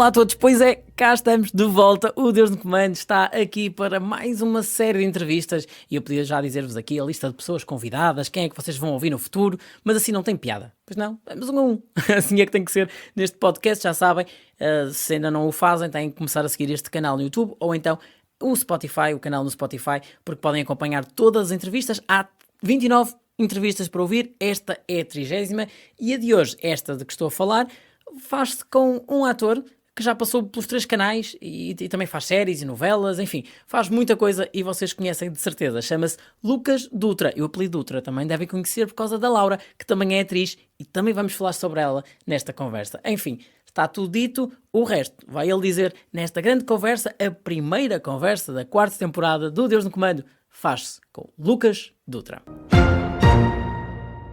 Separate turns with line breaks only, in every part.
Olá a todos, pois é, cá estamos de volta, o Deus no Comando está aqui para mais uma série de entrevistas e eu podia já dizer-vos aqui a lista de pessoas convidadas, quem é que vocês vão ouvir no futuro, mas assim não tem piada, pois não, vamos um a um, assim é que tem que ser neste podcast, já sabem, se ainda não o fazem têm que começar a seguir este canal no YouTube ou então o Spotify, o canal no Spotify, porque podem acompanhar todas as entrevistas, há 29 entrevistas para ouvir, esta é a 30ª e a de hoje, esta de que estou a falar, faz-se com um ator que já passou pelos 3 canais e também faz séries e novelas, enfim, faz muita coisa e vocês conhecem de certeza. Chama-se Lucas Dutra. E o apelido Dutra também devem conhecer por causa da Laura, que também é atriz e também vamos falar sobre ela nesta conversa. Enfim, está tudo dito, o resto vai ele dizer nesta grande conversa, a primeira conversa da 4ª temporada do Deus no Comando, faz-se com Lucas Dutra.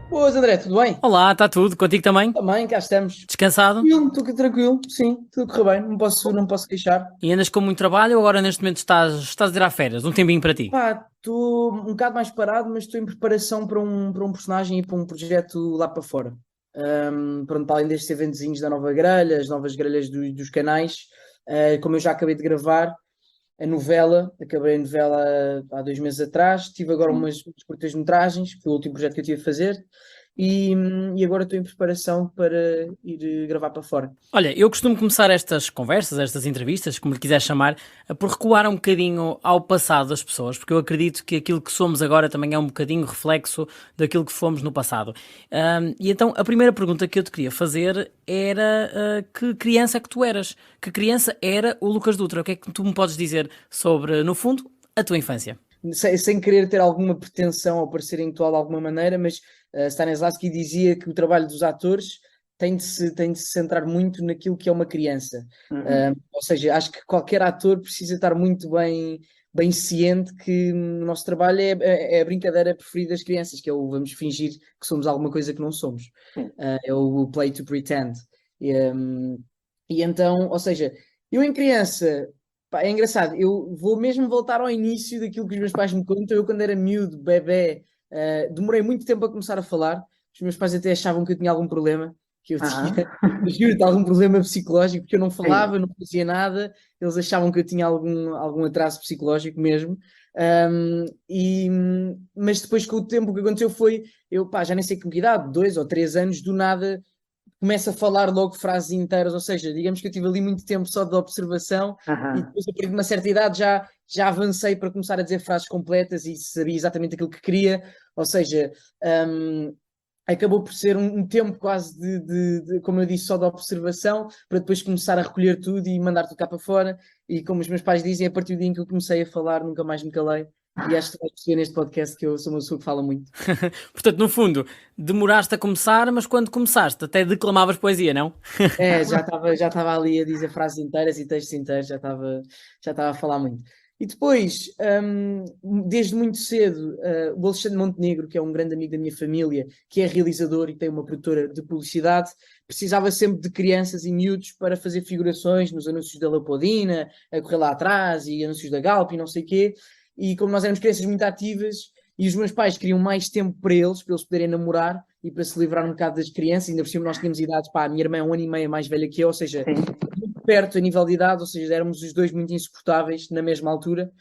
Boas, André, tudo bem?
Olá, está tudo? Contigo também?
Também, cá estamos.
Descansado?
Estou aqui tranquilo, sim, tudo correu bem, não posso queixar.
E andas com muito trabalho ou agora neste momento estás a tirar férias? Um tempinho para ti?
Pá, estou um bocado mais parado, mas estou em preparação para um personagem e para um projeto lá para fora. Pronto, para além destes eventozinhos da nova grelha, as novas grelhas dos canais, como eu já acabei de gravar acabei a novela há 2 meses atrás, tive agora umas curtas-metragens, que foi o último projeto que eu tive a fazer, e agora estou em preparação para ir gravar para fora.
Olha, eu costumo começar estas conversas, estas entrevistas, como lhe quiser chamar, por recuar um bocadinho ao passado das pessoas, porque eu acredito que aquilo que somos agora também é um bocadinho reflexo daquilo que fomos no passado. E então a primeira pergunta que eu te queria fazer era que criança é que tu eras? Que criança era o Lucas Dutra? O que é que tu me podes dizer sobre, no fundo, a tua infância?
Sem querer ter alguma pretensão ou parecer intelectual de alguma maneira, mas Stanislavski dizia que o trabalho dos atores tem de se centrar muito naquilo que é uma criança. Ou seja, acho que qualquer ator precisa estar muito bem ciente que o nosso trabalho é a brincadeira preferida das crianças, que é o vamos fingir que somos alguma coisa que não somos. É o play to pretend. E, um, e então, ou seja, eu em criança. Pá, é engraçado, eu vou mesmo voltar ao início daquilo que os meus pais me contam. Eu, quando era miúdo, bebé, demorei muito tempo a começar a falar. Os meus pais até achavam que eu tinha algum problema, que eu tinha, juro, algum problema psicológico, porque eu não falava, não fazia nada. Eles achavam que eu tinha algum atraso psicológico mesmo. Mas depois, com o tempo, o que aconteceu foi, eu, pá, já nem sei com que idade, 2 ou 3 anos, do nada começo a falar logo frases inteiras, ou seja, digamos que eu tive ali muito tempo só de observação e depois a partir de uma certa idade já avancei para começar a dizer frases completas e sabia exatamente aquilo que queria, ou seja, um, acabou por ser um tempo quase como eu disse, só de observação, para depois começar a recolher tudo e mandar tudo cá para fora, e como os meus pais dizem, a partir do dia em que eu comecei a falar, nunca mais me calei, e acho que vais perceber neste podcast que eu sou uma pessoa que fala muito.
Portanto, no fundo, demoraste a começar, mas quando começaste até declamavas poesia, não?
Já estava ali a dizer frases inteiras e textos inteiros, já estava a falar muito. E depois, desde muito cedo, o Alexandre Montenegro, que é um grande amigo da minha família, que é realizador e tem uma produtora de publicidade, precisava sempre de crianças e miúdos para fazer figurações nos anúncios da Leopoldina, a correr lá atrás, e anúncios da Galp e não sei o quê. E como nós éramos crianças muito ativas, e os meus pais queriam mais tempo para eles poderem namorar e para se livrar um bocado das crianças, ainda por cima nós tínhamos idades, pá, a minha irmã é 1 ano e meio mais velha que eu, ou seja, muito perto a nível de idade, ou seja, éramos os dois muito insuportáveis na mesma altura,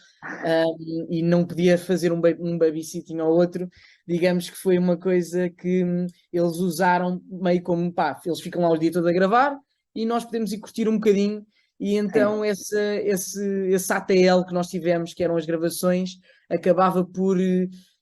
e não podia fazer um babysitting ao outro. Digamos que foi uma coisa que eles usaram meio como, pá, eles ficam lá o dia todo a gravar e nós podemos ir curtir um bocadinho. E então esse ATL que nós tivemos, que eram as gravações, acabava por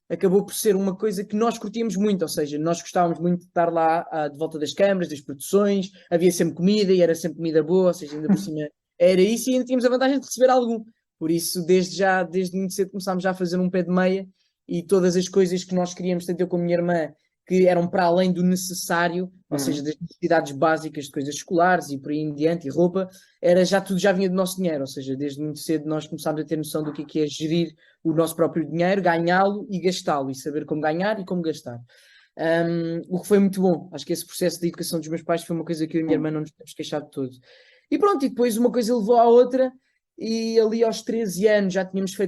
acabou por ser uma coisa que nós curtíamos muito, ou seja, nós gostávamos muito de estar lá de volta das câmaras, das produções, havia sempre comida e era sempre comida boa, ou seja, ainda por cima era isso e ainda tínhamos a vantagem de receber algum. Por isso, desde muito cedo começámos já a fazer um pé de meia e todas as coisas que nós queríamos, tanto eu como a minha irmã, que eram para além do necessário, ou seja, das necessidades básicas de coisas escolares e por aí em diante, e roupa, tudo já vinha do nosso dinheiro, ou seja, desde muito cedo nós começámos a ter noção do que é gerir o nosso próprio dinheiro, ganhá-lo e gastá-lo, e saber como ganhar e como gastar. O que foi muito bom. Acho que esse processo de educação dos meus pais foi uma coisa que eu e a minha irmã não nos temos queixado de todo. E pronto, e depois uma coisa levou à outra, e ali aos 13 anos já tínhamos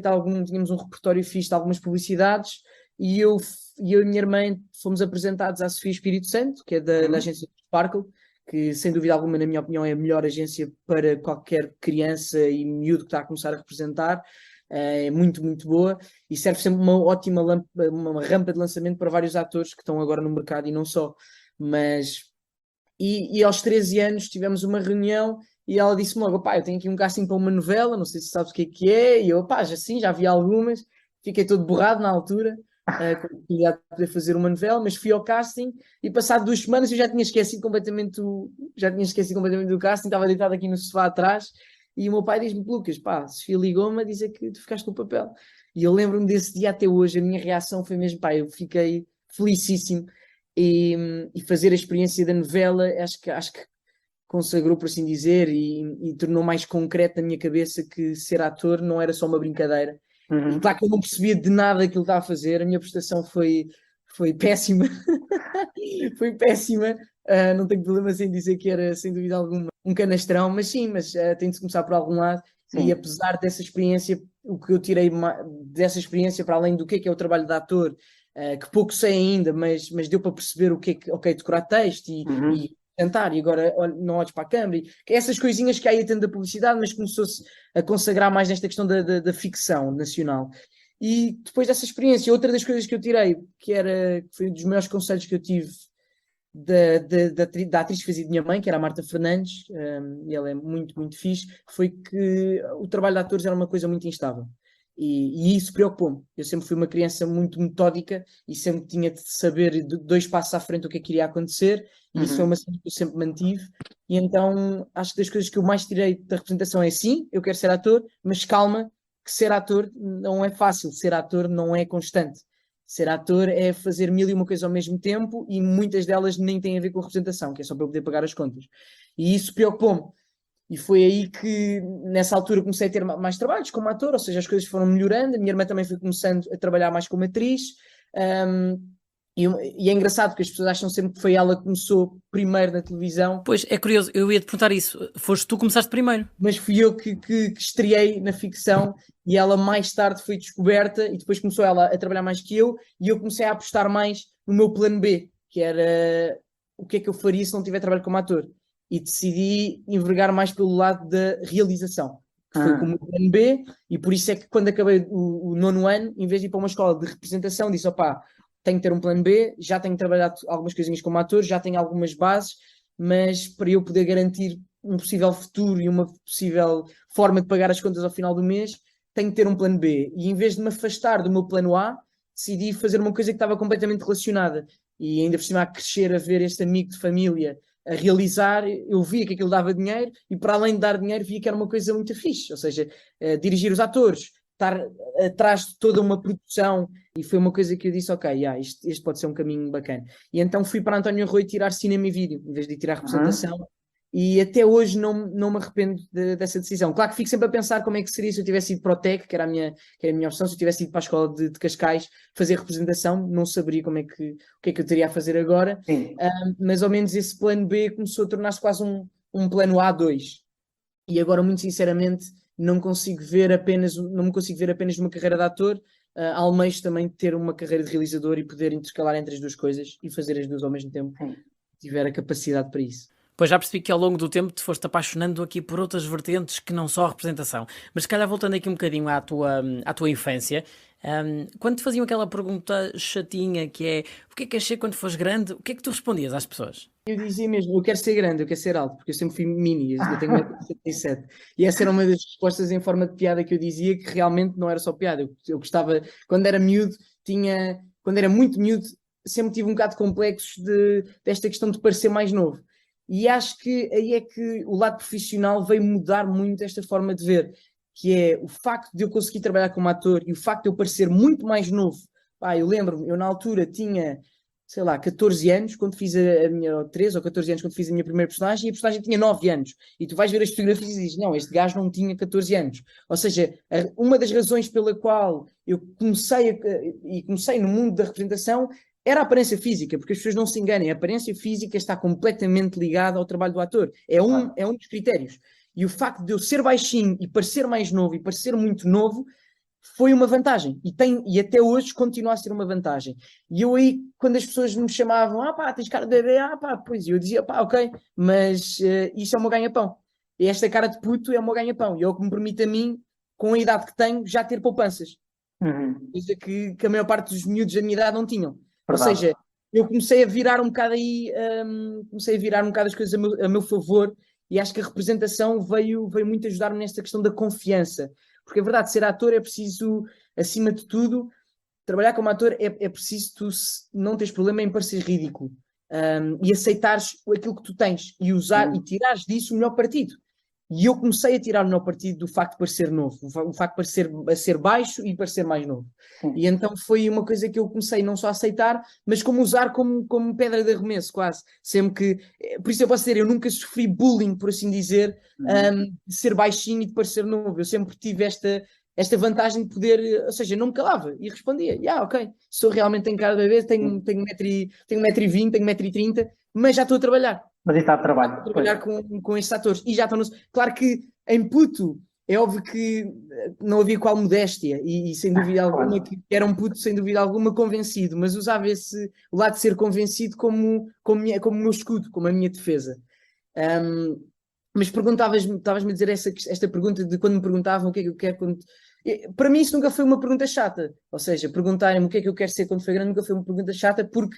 um repertório fixe de algumas publicidades, e eu e a minha irmã fomos apresentados à Sofia Espírito Santo, que é da agência Sparkle, que sem dúvida alguma, na minha opinião, é a melhor agência para qualquer criança e miúdo que está a começar a representar. É muito, muito boa e serve sempre uma ótima uma rampa de lançamento para vários atores que estão agora no mercado e não só. Mas, e aos 13 anos tivemos uma reunião e ela disse-me logo, pá, eu tenho aqui um casting para uma novela, não sei se sabes o que é, e eu, pá, já sim, já vi algumas, fiquei todo borrado na altura, com a oportunidade de poder fazer uma novela, mas fui ao casting e passado 2 semanas eu já tinha esquecido completamente do casting, estava deitado aqui no sofá atrás e o meu pai diz-me, Lucas, pá, a Sofia ligou-me a dizer que tu ficaste no papel. E eu lembro-me desse dia até hoje, a minha reação foi mesmo, pá, eu fiquei felicíssimo e fazer a experiência da novela, acho que consagrou, por assim dizer, e tornou mais concreto na minha cabeça que ser ator não era só uma brincadeira. E claro que eu não percebia de nada aquilo que estava a fazer, a minha prestação foi péssima, foi péssima, não tenho problemas em dizer que era, sem dúvida alguma, um canastrão, mas sim, mas tem de se começar por algum lado, e
Sim.
apesar dessa experiência, o que eu tirei dessa experiência, para além do que é o trabalho de ator, que pouco sei ainda, mas deu para perceber o que é que, ok, decorar texto e cantar, e agora não olhes para a câmara, que é essas coisinhas que há aí tanto da publicidade, mas começou-se a consagrar mais nesta questão da ficção nacional. E depois dessa experiência, outra das coisas que eu tirei, que foi um dos melhores conselhos que eu tive da atriz que fazia de minha mãe, que era a Marta Fernandes, e ela é muito, muito fixe, foi que o trabalho de atores era uma coisa muito instável. E isso preocupou-me. Eu sempre fui uma criança muito metódica e sempre tinha de saber 2 passos à frente o que é que iria acontecer, e isso foi uma cena que eu sempre mantive. E então acho que das coisas que eu mais tirei da representação é sim, eu quero ser ator, mas calma, que ser ator não é fácil, ser ator não é constante. Ser ator é fazer mil e uma coisas ao mesmo tempo e muitas delas nem têm a ver com a representação, que é só para eu poder pagar as contas. E isso preocupou-me. E foi aí que, nessa altura, comecei a ter mais trabalhos como ator, ou seja, as coisas foram melhorando. A minha irmã também foi começando a trabalhar mais como atriz. Um, e é engraçado porque as pessoas acham sempre que foi ela que começou primeiro na televisão.
Pois, é curioso, eu ia te perguntar isso. Foste tu que começaste primeiro.
Mas fui eu que estreiei na ficção e ela mais tarde foi descoberta e depois começou ela a trabalhar mais que eu e eu comecei a apostar mais no meu plano B, que era o que é que eu faria se não tiver trabalho como ator. E decidi envergar mais pelo lado da realização, que foi como o plano B, e por isso é que quando acabei o nono ano, em vez de ir para uma escola de representação, disse, opá, tenho que ter um plano B, já tenho trabalhado algumas coisinhas como ator, já tenho algumas bases, mas para eu poder garantir um possível futuro e uma possível forma de pagar as contas ao final do mês, tenho que ter um plano B. E em vez de me afastar do meu plano A, decidi fazer uma coisa que estava completamente relacionada. E ainda por cima a crescer, a ver este amigo de família a realizar, eu via que aquilo dava dinheiro e para além de dar dinheiro via que era uma coisa muito fixe, ou seja, dirigir os atores, estar atrás de toda uma produção, e foi uma coisa que eu disse, ok, este pode ser um caminho bacana. E então fui para António Rui tirar cinema e vídeo, em vez de tirar representação, e até hoje não me arrependo dessa decisão. Claro que fico sempre a pensar como é que seria se eu tivesse ido para o TEC, que era a minha opção, se eu tivesse ido para a escola de Cascais fazer representação, não saberia o que é que eu teria a fazer agora. Mas ao menos esse plano B começou a tornar-se quase um plano A2. E agora, muito sinceramente, não me consigo ver apenas numa carreira de ator, almejo também ter uma carreira de realizador e poder intercalar entre as duas coisas e fazer as duas ao mesmo tempo, se tiver a capacidade para isso.
Pois já percebi que ao longo do tempo te foste apaixonando aqui por outras vertentes que não só a representação. Mas se calhar voltando aqui um bocadinho à tua infância, quando te faziam aquela pergunta chatinha que é o que é que queres ser quando fores grande, o que é que tu respondias às pessoas?
Eu dizia mesmo, eu quero ser grande, eu quero ser alto, porque eu sempre fui mini, eu tenho 1,77 m. E essa era uma das respostas em forma de piada que eu dizia, que realmente não era só piada. Eu gostava, quando era miúdo, quando era muito miúdo, sempre tive um bocado de complexos desta questão de parecer mais novo. E acho que aí é que o lado profissional veio mudar muito esta forma de ver, que é o facto de eu conseguir trabalhar como ator e o facto de eu parecer muito mais novo. Pá, eu lembro-me, eu na altura tinha, sei lá, 14 anos, quando fiz a minha, ou 13 ou 14 anos, quando fiz a minha primeira personagem, e a personagem tinha 9 anos. E tu vais ver as fotografias e dizes, não, este gajo não tinha 14 anos. Ou seja, uma das razões pela qual eu comecei no mundo da representação era a aparência física, porque as pessoas não se enganem, a aparência física está completamente ligada ao trabalho do ator. É um dos critérios. E o facto de eu ser baixinho e parecer mais novo e parecer muito novo foi uma vantagem e até hoje continua a ser uma vantagem. E eu aí, quando as pessoas me chamavam, tens cara de bebê, pois, e eu dizia, ok, mas isso é o meu ganha-pão. E esta cara de puto é o meu ganha-pão. E é o que me permite a mim, com a idade que tenho, já ter poupanças. Coisa que a maior parte dos miúdos da minha idade não tinham. Ou
Verdade.
seja, eu comecei a virar um bocado aí, comecei a virar um bocado as coisas a meu favor, e acho que a representação veio muito ajudar-me nesta questão da confiança. Porque é verdade, ser ator é preciso, acima de tudo, trabalhar como ator é preciso tu não teres problema em parecer ridículo, e aceitares aquilo que tu tens e usar e tirares disso o melhor partido. E eu comecei a tirar o melhor partido do facto de parecer novo, o facto de parecer a ser baixo e parecer mais novo. E então foi uma coisa que eu comecei não só a aceitar, mas como usar como pedra de arremesso, quase. Sempre que. Por isso eu posso dizer, eu nunca sofri bullying, por assim dizer, de ser baixinho e de parecer novo. Eu sempre tive esta vantagem de poder, ou seja, não me calava e respondia, ok, sou realmente tenho cara de bebê, tenho 1,20 m, tenho 1,30 m, mas já estou a trabalhar.
Mas isso está de trabalho.
Trabalhar com estes atores e já estão claro que em puto é óbvio que não havia qual modéstia e sem dúvida alguma que era um puto sem dúvida alguma convencido, mas usava o lado de ser convencido como o meu escudo, como a minha defesa. Mas estavas-me a dizer esta pergunta de quando me perguntavam o que é que eu quero quando... Para mim isso nunca foi uma pergunta chata, ou seja, perguntarem-me o que é que eu quero ser quando for grande nunca foi uma pergunta chata, porque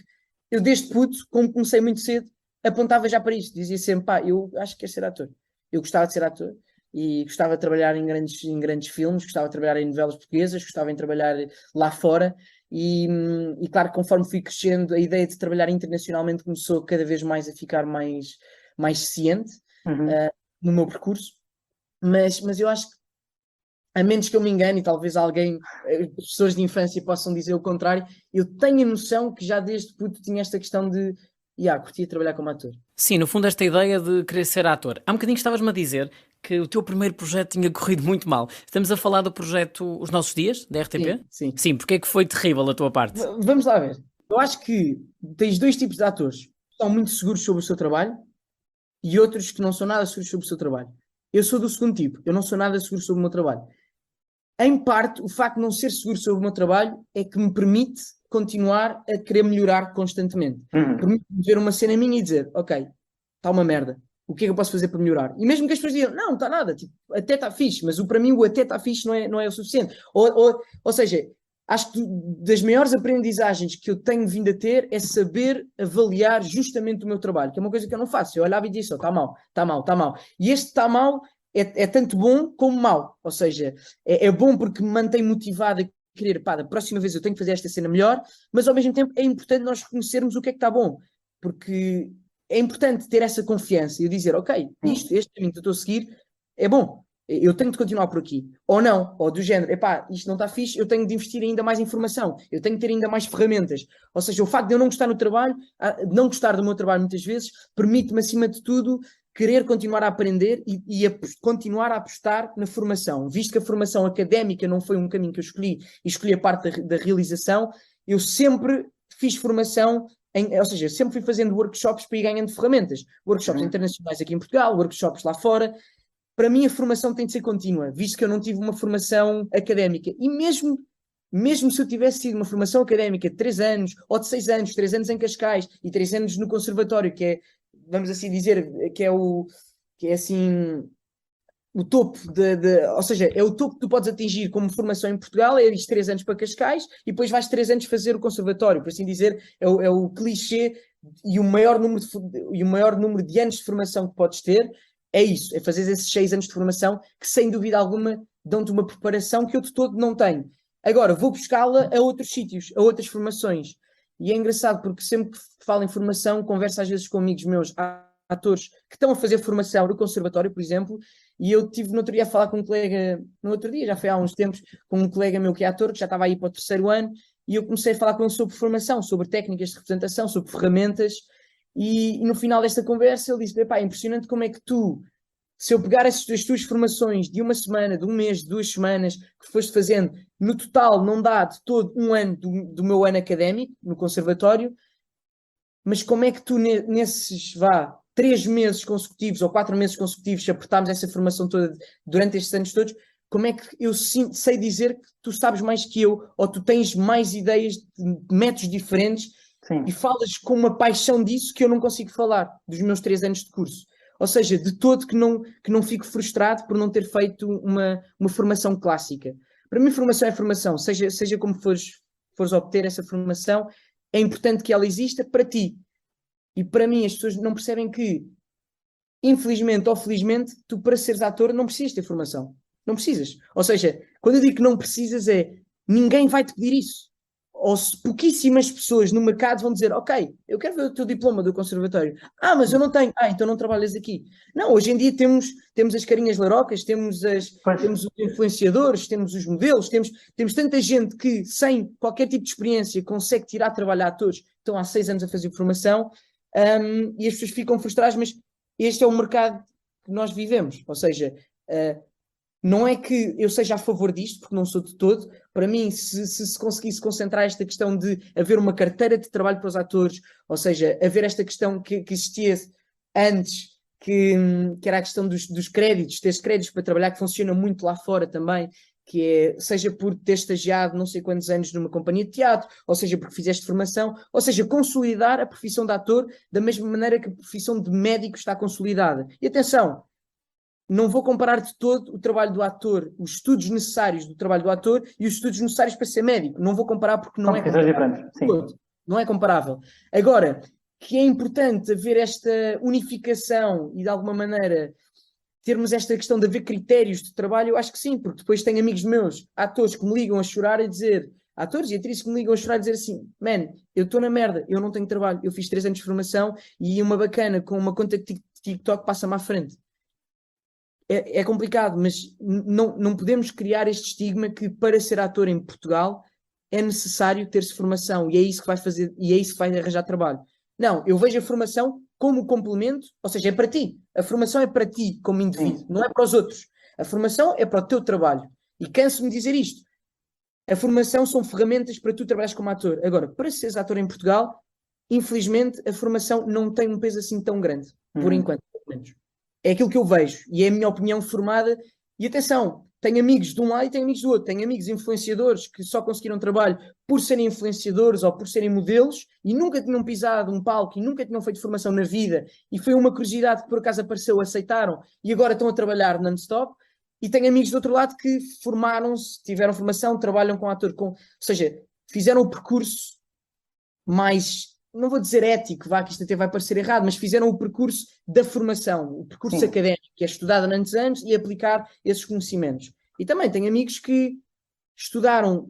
eu desde puto, como comecei muito cedo, apontava já para isto, dizia sempre, eu acho que quero ser ator. Eu gostava de ser ator e gostava de trabalhar em grandes filmes, gostava de trabalhar em novelas portuguesas, gostava de trabalhar lá fora e claro que conforme fui crescendo a ideia de trabalhar internacionalmente começou cada vez mais a ficar mais ciente no meu percurso, mas eu acho que a menos que eu me engane e talvez alguém, pessoas de infância possam dizer o contrário, eu tenho a noção que já desde puto tinha esta questão de curtia trabalhar como ator.
Sim, no fundo esta ideia de querer ser ator. Há um bocadinho estavas-me a dizer que o teu primeiro projeto tinha corrido muito mal. Estamos a falar do projeto Os Nossos Dias, da RTP?
Sim.
Sim, porque é que foi terrível a tua parte?
Vamos lá ver. Eu acho que tens dois tipos de atores. Que são muito seguros sobre o seu trabalho e outros que não são nada seguros sobre o seu trabalho. Eu sou do segundo tipo. Eu não sou nada seguro sobre o meu trabalho. Em parte, o facto de não ser seguro sobre o meu trabalho é que me permite continuar a querer melhorar constantemente. Permite-me ver uma cena minha e dizer, ok, está uma merda. O que é que eu posso fazer para melhorar? E mesmo que as pessoas digam, não está nada, tipo, até está fixe, mas para mim o até está fixe não é o suficiente. Ou seja, acho que das maiores aprendizagens que eu tenho vindo a ter é saber avaliar justamente o meu trabalho, que é uma coisa que eu não faço. Eu olhava e disse, está mal, está mal, está mal. E este está mal é tanto bom como mau. Ou seja, é bom porque me mantém motivado a querer, da próxima vez eu tenho que fazer esta cena melhor, mas ao mesmo tempo é importante nós reconhecermos o que é que está bom, porque é importante ter essa confiança e dizer, ok, este caminho que eu estou a seguir é bom, eu tenho de continuar por aqui, ou não, ou do género, isto não está fixe, eu tenho de investir ainda mais em informação, eu tenho de ter ainda mais ferramentas. Ou seja, o facto de eu não gostar no trabalho, não gostar do meu trabalho muitas vezes, permite-me acima de tudo querer continuar a aprender e continuar a apostar na formação. Visto que a formação académica não foi um caminho que eu escolhi e escolhi a parte da realização, eu sempre fiz formação, ou seja, sempre fui fazendo workshops para ir ganhando ferramentas. Workshops internacionais aqui em Portugal, workshops lá fora. Para mim a formação tem de ser contínua, visto que eu não tive uma formação académica. E mesmo se eu tivesse tido uma formação académica de 3 anos, ou de 6 anos, 3 anos em Cascais e 3 anos no conservatório, que é, vamos assim dizer, que é assim o topo ou seja, é o topo que tu podes atingir como formação em Portugal, é ir 3 anos para Cascais e depois vais 3 anos fazer o conservatório, por assim dizer, é o clichê e o maior número de anos de formação que podes ter, é isso, é fazer esses 6 anos de formação que sem dúvida alguma dão-te uma preparação que eu de todo não tenho. Agora, vou buscá-la a outros sítios, a outras formações. E é engraçado porque sempre que falo em formação, converso às vezes com amigos meus, atores que estão a fazer formação no conservatório, por exemplo, e eu tive no outro dia a falar com um colega, no outro dia, já foi há uns tempos, com um colega meu que é ator, que já estava aí para o 3º ano, e eu comecei a falar com ele sobre formação, sobre técnicas de representação, sobre ferramentas, e no final desta conversa ele disse, é impressionante como é que tu, se eu pegar as tuas formações de uma semana, de um mês, de 2 semanas, que foste fazendo, no total não dá de todo um ano do meu ano académico, no conservatório, mas como é que tu nesses, 3 meses consecutivos ou 4 meses consecutivos, se apertarmos essa formação toda durante estes anos todos, como é que eu sei dizer que tu sabes mais que eu, ou tu tens mais ideias de métodos diferentes
Sim.
e falas com uma paixão disso que eu não consigo falar, dos meus 3 anos de curso. Ou seja, de todo que não fico frustrado por não ter feito uma formação clássica. Para mim, formação é formação, seja como fores obter essa formação, é importante que ela exista para ti. E para mim, as pessoas não percebem que, infelizmente ou felizmente, tu para seres ator não precisas ter formação. Não precisas. Ou seja, quando eu digo que não precisas ninguém vai te pedir isso. Ou pouquíssimas pessoas no mercado vão dizer, ok, eu quero ver o teu diploma do conservatório. Ah, mas eu não tenho. Ah, então não trabalhas aqui. Não, hoje em dia temos as carinhas larocas, temos os influenciadores, temos os modelos, temos tanta gente que sem qualquer tipo de experiência consegue tirar trabalho a atores, estão há 6 anos a fazer formação, e as pessoas ficam frustradas, mas este é o mercado que nós vivemos. Ou seja, não é que eu seja a favor disto, porque não sou de todo. Para mim, se conseguisse concentrar esta questão de haver uma carteira de trabalho para os atores, ou seja, haver esta questão que existia antes, que era a questão dos créditos, teres créditos para trabalhar, que funciona muito lá fora também, que é, seja por ter estagiado não sei quantos anos numa companhia de teatro, ou seja, porque fizeste formação, ou seja, consolidar a profissão de ator da mesma maneira que a profissão de médico está consolidada. E atenção, não vou comparar de todo o trabalho do ator, os estudos necessários do trabalho do ator e os estudos necessários para ser médico. Não vou comparar porque não é comparável.
Diferentes, sim.
Não é comparável. Agora, que é importante haver esta unificação e de alguma maneira termos esta questão de haver critérios de trabalho, eu acho que sim, porque depois tenho amigos meus, atores que me ligam a chorar e dizer, atores e atrizes que me ligam a chorar e dizer assim, man, eu estou na merda, eu não tenho trabalho, eu fiz 3 anos de formação e uma bacana com uma conta de TikTok passa-me à frente. É complicado, mas não podemos criar este estigma que para ser ator em Portugal é necessário ter-se formação e é isso que vai fazer, e é isso que vai arranjar trabalho. Não, eu vejo a formação como complemento, ou seja, é para ti. A formação é para ti como indivíduo, não é para os outros. A formação é para o teu trabalho. E canso-me de dizer isto. A formação são ferramentas para tu trabalhares como ator. Agora, para seres ator em Portugal, infelizmente, a formação não tem um peso assim tão grande, por enquanto, pelo menos. É aquilo que eu vejo e é a minha opinião formada. E atenção, tenho amigos de um lado e tenho amigos do outro. Tenho amigos influenciadores que só conseguiram trabalho por serem influenciadores ou por serem modelos e nunca tinham pisado um palco e nunca tinham feito formação na vida e foi uma curiosidade que por acaso apareceu, aceitaram e agora estão a trabalhar non-stop. E tenho amigos do outro lado que formaram-se, tiveram formação, trabalham com ator, ou seja, fizeram o percurso mais, não vou dizer ético, que isto até vai parecer errado, mas fizeram o percurso da formação, o percurso académico, que é estudado antes anos e aplicar esses conhecimentos. E também tenho amigos que estudaram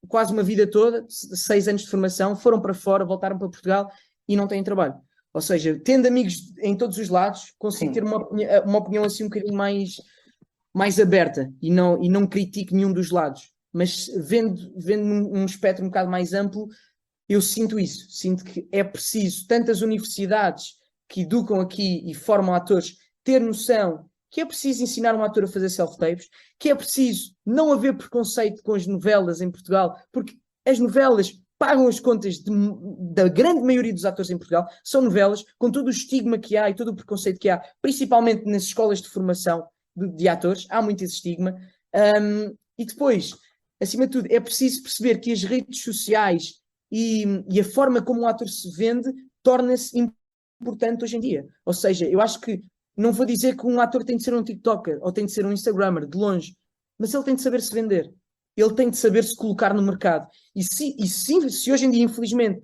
quase uma vida toda, 6 anos de formação, foram para fora, voltaram para Portugal e não têm trabalho. Ou seja, tendo amigos em todos os lados, consigo ter uma opinião assim um bocadinho mais aberta e não critico nenhum dos lados. Mas vendo um espectro um bocado mais amplo, eu sinto isso. Sinto que é preciso tantas universidades que educam aqui e formam atores ter noção que é preciso ensinar um ator a fazer self-tapes, que é preciso não haver preconceito com as novelas em Portugal, porque as novelas pagam as contas da grande maioria dos atores em Portugal, são novelas com todo o estigma que há e todo o preconceito que há, principalmente nas escolas de formação de atores, há muito esse estigma. E depois, acima de tudo, é preciso perceber que as redes sociais e a forma como um ator se vende torna-se importante hoje em dia. Ou seja, eu acho que não vou dizer que um ator tem de ser um TikToker ou tem de ser um Instagrammer, de longe, mas ele tem de saber se vender. Ele tem de saber se colocar no mercado. E se hoje em dia, infelizmente,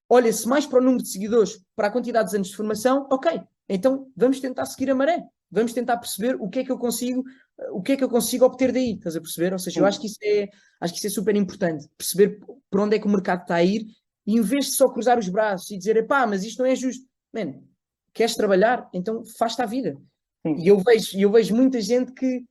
olha-se mais para o número de seguidores, para a quantidade de anos de formação, ok, então vamos tentar seguir a maré. Vamos tentar perceber o que é que eu consigo obter daí, estás a perceber? Ou seja, eu acho que isso é super importante, perceber por onde é que o mercado está a ir, e em vez de só cruzar os braços e dizer, epá, mas isto não é justo. Man, queres trabalhar? Então faz-te a vida. E eu vejo muita gente que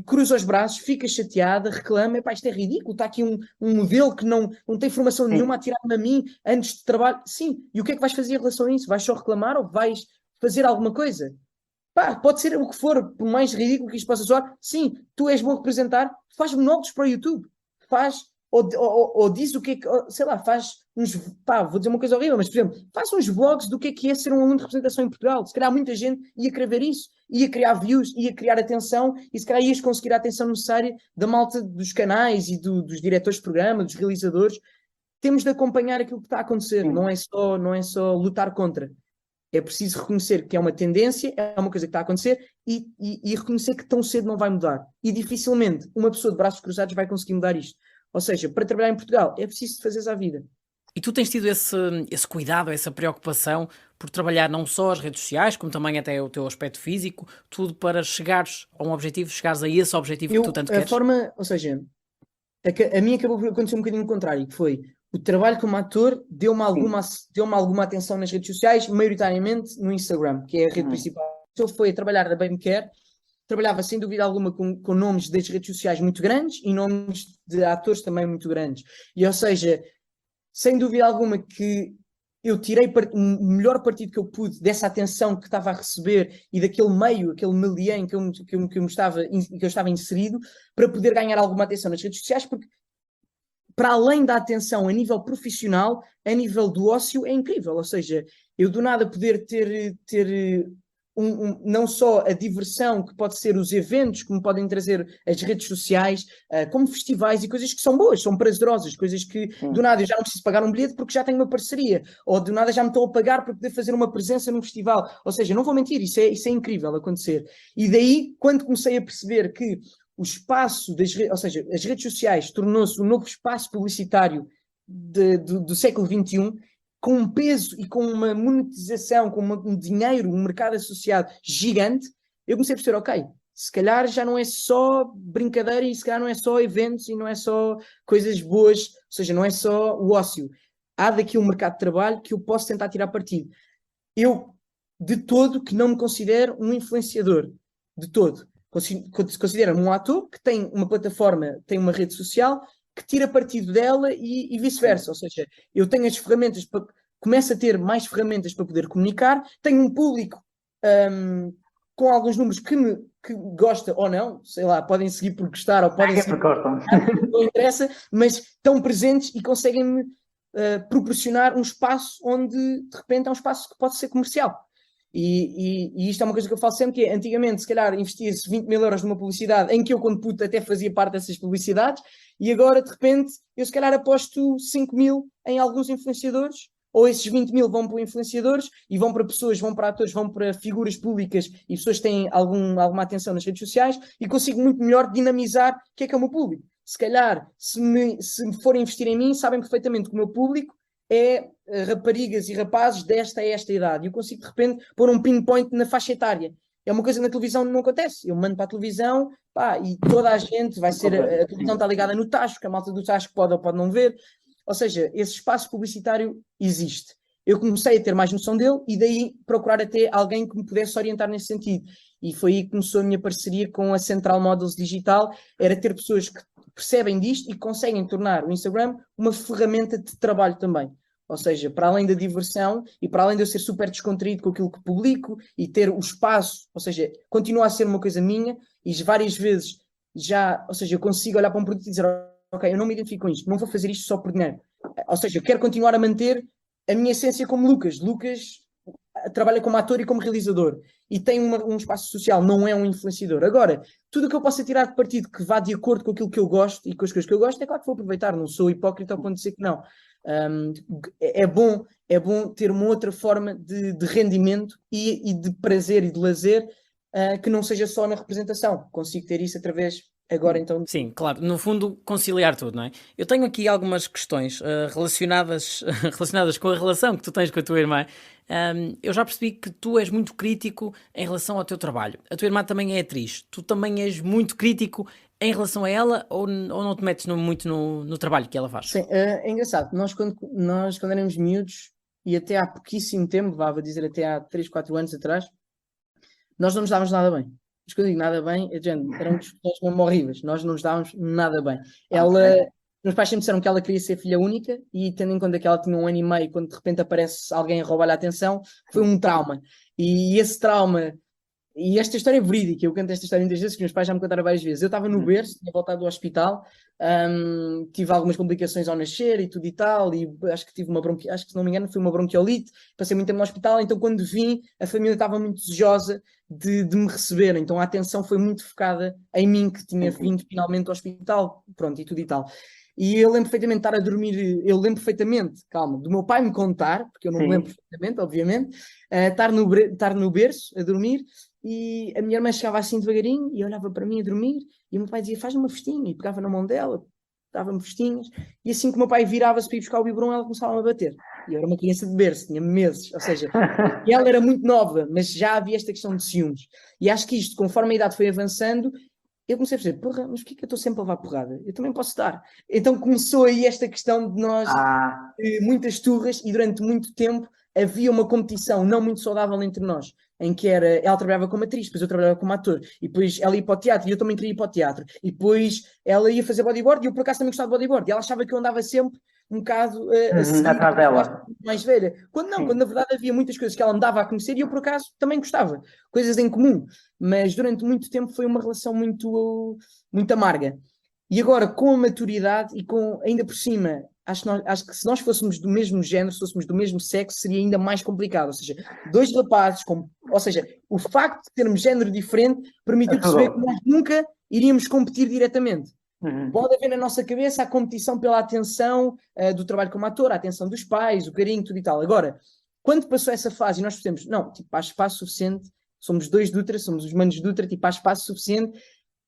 cruza os braços, fica chateada, reclama, epá, isto é ridículo, está aqui um modelo que não tem formação nenhuma a tirar-me a mim antes de trabalho. Sim, e o que é que vais fazer em relação a isso? Vais só reclamar ou vais fazer alguma coisa? Pá, pode ser o que for, por mais ridículo que isto possa soar. Sim, tu és bom a representar, faz monólogos para o YouTube, faz ou diz o que é que, sei lá, faz uns, pá, vou dizer uma coisa horrível, mas por exemplo, faz uns vlogs do que é ser um aluno de representação em Portugal. Se calhar muita gente ia querer ver isso, ia criar views, ia criar atenção e se calhar ias conseguir a atenção necessária da malta dos canais e dos diretores de programa, dos realizadores. Temos de acompanhar aquilo que está a acontecer, não é só lutar contra. É preciso reconhecer que é uma tendência, é uma coisa que está a acontecer e reconhecer que tão cedo não vai mudar. E dificilmente uma pessoa de braços cruzados vai conseguir mudar isto. Ou seja, para trabalhar em Portugal é preciso fazeres à vida.
E tu tens tido esse cuidado, essa preocupação por trabalhar não só as redes sociais, como também até o teu aspecto físico, tudo para chegares a um objetivo, chegares a esse objetivo que tu tanto
A
queres?
forma, ou seja, a mim acabou por acontecer um bocadinho o contrário, que foi o trabalho como ator deu-me alguma atenção nas redes sociais, maioritariamente no Instagram, que é a rede principal. Se eu fui a trabalhar da Bem Me Quer, trabalhava sem dúvida alguma com nomes das redes sociais muito grandes e nomes de atores também muito grandes. E ou seja, sem dúvida alguma que eu tirei o melhor partido que eu pude dessa atenção que estava a receber e daquele meio, aquele meio em que eu estava inserido, para poder ganhar alguma atenção nas redes sociais, porque para além da atenção a nível profissional, a nível do ócio é incrível. Ou seja, eu do nada poder ter não só a diversão que pode ser os eventos que me podem trazer as redes sociais, como festivais e coisas que são boas, são prazerosas, coisas que do nada eu já não preciso pagar um bilhete porque já tenho uma parceria, ou do nada já me estão a pagar para poder fazer uma presença num festival. Ou seja, não vou mentir, isso é incrível acontecer. E daí, quando comecei a perceber que o espaço ou seja, as redes sociais tornou-se o novo espaço publicitário do século XXI, com um peso e com uma monetização, com um dinheiro, um mercado associado gigante, eu comecei a perceber, ok, se calhar já não é só brincadeira e se calhar não é só eventos e não é só coisas boas, ou seja, não é só o ócio. Há daqui um mercado de trabalho que eu posso tentar tirar partido. Eu, de todo, que não me considero um influenciador, de todo. Considero-me um ator que tem uma plataforma, tem uma rede social, que tira partido dela e vice-versa. Ou seja, eu tenho as ferramentas para. Começo a ter mais ferramentas para poder comunicar, tenho um público com alguns números que gosta ou não, sei lá, podem seguir por gostar ou podem seguir por gostar, não interessa, mas estão presentes e conseguem-me proporcionar um espaço onde, de repente, é um espaço que pode ser comercial. E isto é uma coisa que eu falo sempre, que é, antigamente, se calhar, investia-se 20 mil euros numa publicidade, em que eu, quando puto, até fazia parte dessas publicidades, e agora, de repente, eu se calhar aposto 5 mil em alguns influenciadores, ou esses 20 mil vão para influenciadores, e vão para pessoas, vão para atores, vão para figuras públicas, e pessoas que têm alguma atenção nas redes sociais, e consigo muito melhor dinamizar o que é o meu público. Se calhar, se me forem investir em mim, sabem perfeitamente que o meu público é raparigas e rapazes desta a esta idade. E eu consigo, de repente, pôr um pinpoint na faixa etária. É uma coisa que na televisão não acontece. Eu mando para a televisão, pá, e toda a gente vai ser. A televisão está ligada no tacho, que a malta do tacho pode ou pode não ver. Ou seja, esse espaço publicitário existe. Eu comecei a ter mais noção dele e daí procurar até alguém que me pudesse orientar nesse sentido. E foi aí que começou a minha parceria com a Central Models Digital, era ter pessoas que percebem disto e conseguem tornar o Instagram uma ferramenta de trabalho também. Ou seja, para além da diversão e para além de eu ser super descontraído com aquilo que publico e ter o espaço, ou seja, continua a ser uma coisa minha e várias vezes já, ou seja, eu consigo olhar para um produto e dizer, ok, eu não me identifico com isto, não vou fazer isto só por dinheiro. Ou seja, eu quero continuar a manter a minha essência como Lucas. Lucas trabalha como ator e como realizador e tem um espaço social, não é um influenciador. Agora, tudo o que eu possa tirar de partido que vá de acordo com aquilo que eu gosto e com as coisas que eu gosto, é claro que vou aproveitar, não sou hipócrita ao ponto de dizer que não. É bom ter uma outra forma de rendimento e de prazer e de lazer que não seja só na representação. Consigo ter isso através agora então.
Sim, claro. No fundo, conciliar tudo, não é? Eu tenho aqui algumas questões relacionadas com a relação que tu tens com a tua irmã. Eu já percebi que tu és muito crítico em relação ao teu trabalho. A tua irmã também é atriz. Tu também és muito crítico em relação a ela ou não te metes muito no trabalho que ela faz?
Sim, é engraçado. Nós quando éramos miúdos, e até há pouquíssimo tempo, vá dizer até há 3, 4 anos atrás, nós não nos dávamos nada bem. Mas quando eu digo nada bem, eram discussões mesmo horríveis. Nós não nos dávamos nada bem. Meus pais sempre disseram que ela queria ser filha única e tendo em conta que ela tinha 1 ano e meio, quando de repente aparece alguém a roubar-lhe a atenção, foi um trauma. E esse trauma e esta história é verídica, eu canto esta história muitas vezes, que meus pais já me contaram várias vezes. Eu estava no berço, tinha voltado do hospital, tive algumas complicações ao nascer e tudo e tal, e acho que tive acho que se não me engano foi uma bronquiolite, passei muito tempo no hospital, então quando vim, a família estava muito desejosa de me receber, então a atenção foi muito focada em mim, que tinha vindo finalmente ao hospital, pronto, e tudo e tal. E eu lembro perfeitamente de estar a dormir, eu lembro perfeitamente, calma, do meu pai me contar, porque eu não me
Sim.
lembro perfeitamente, obviamente, estar no berço a dormir, e a minha irmã chegava assim devagarinho e olhava para mim a dormir, e o meu pai dizia, faz-me uma festinha, e pegava na mão dela, dava-me festinhas, e assim que o meu pai virava-se para ir buscar o biberon, ela começava a bater. E eu era uma criança de berço, tinha meses, ou seja, e ela era muito nova, mas já havia esta questão de ciúmes. E acho que isto, conforme a idade foi avançando, eu comecei a perceber, porra, mas porquê que eu estou sempre a levar porrada? Eu também posso dar. Então começou aí esta questão de nós, muitas turras, e durante muito tempo havia uma competição não muito saudável entre nós, em que era, ela trabalhava como atriz, depois eu trabalhava como ator, e depois ela ia para o teatro, e eu também queria ir para o teatro, e depois ela ia fazer bodyboard, e eu por acaso também gostava de bodyboard, e ela achava que eu andava sempre um bocado a seguir
Atrás dela.
mais velha, quando não,
Sim.
quando na verdade havia muitas coisas que ela me dava a conhecer e eu por acaso também gostava, coisas em comum, mas durante muito tempo foi uma relação muito, muito amarga. E agora, com a maturidade e com, ainda por cima, acho que se nós fôssemos do mesmo género, se fôssemos do mesmo sexo, seria ainda mais complicado. Ou seja, dois rapazes, ou seja, o facto de termos género diferente permitiu perceber que nós nunca iríamos competir diretamente. Pode haver na nossa cabeça a competição pela atenção do trabalho como ator, a atenção dos pais, o carinho, tudo e tal. Agora, quando passou essa fase e nós percebemos, não, tipo, há espaço suficiente, somos dois Dutra, somos os manos Dutra, tipo, há espaço suficiente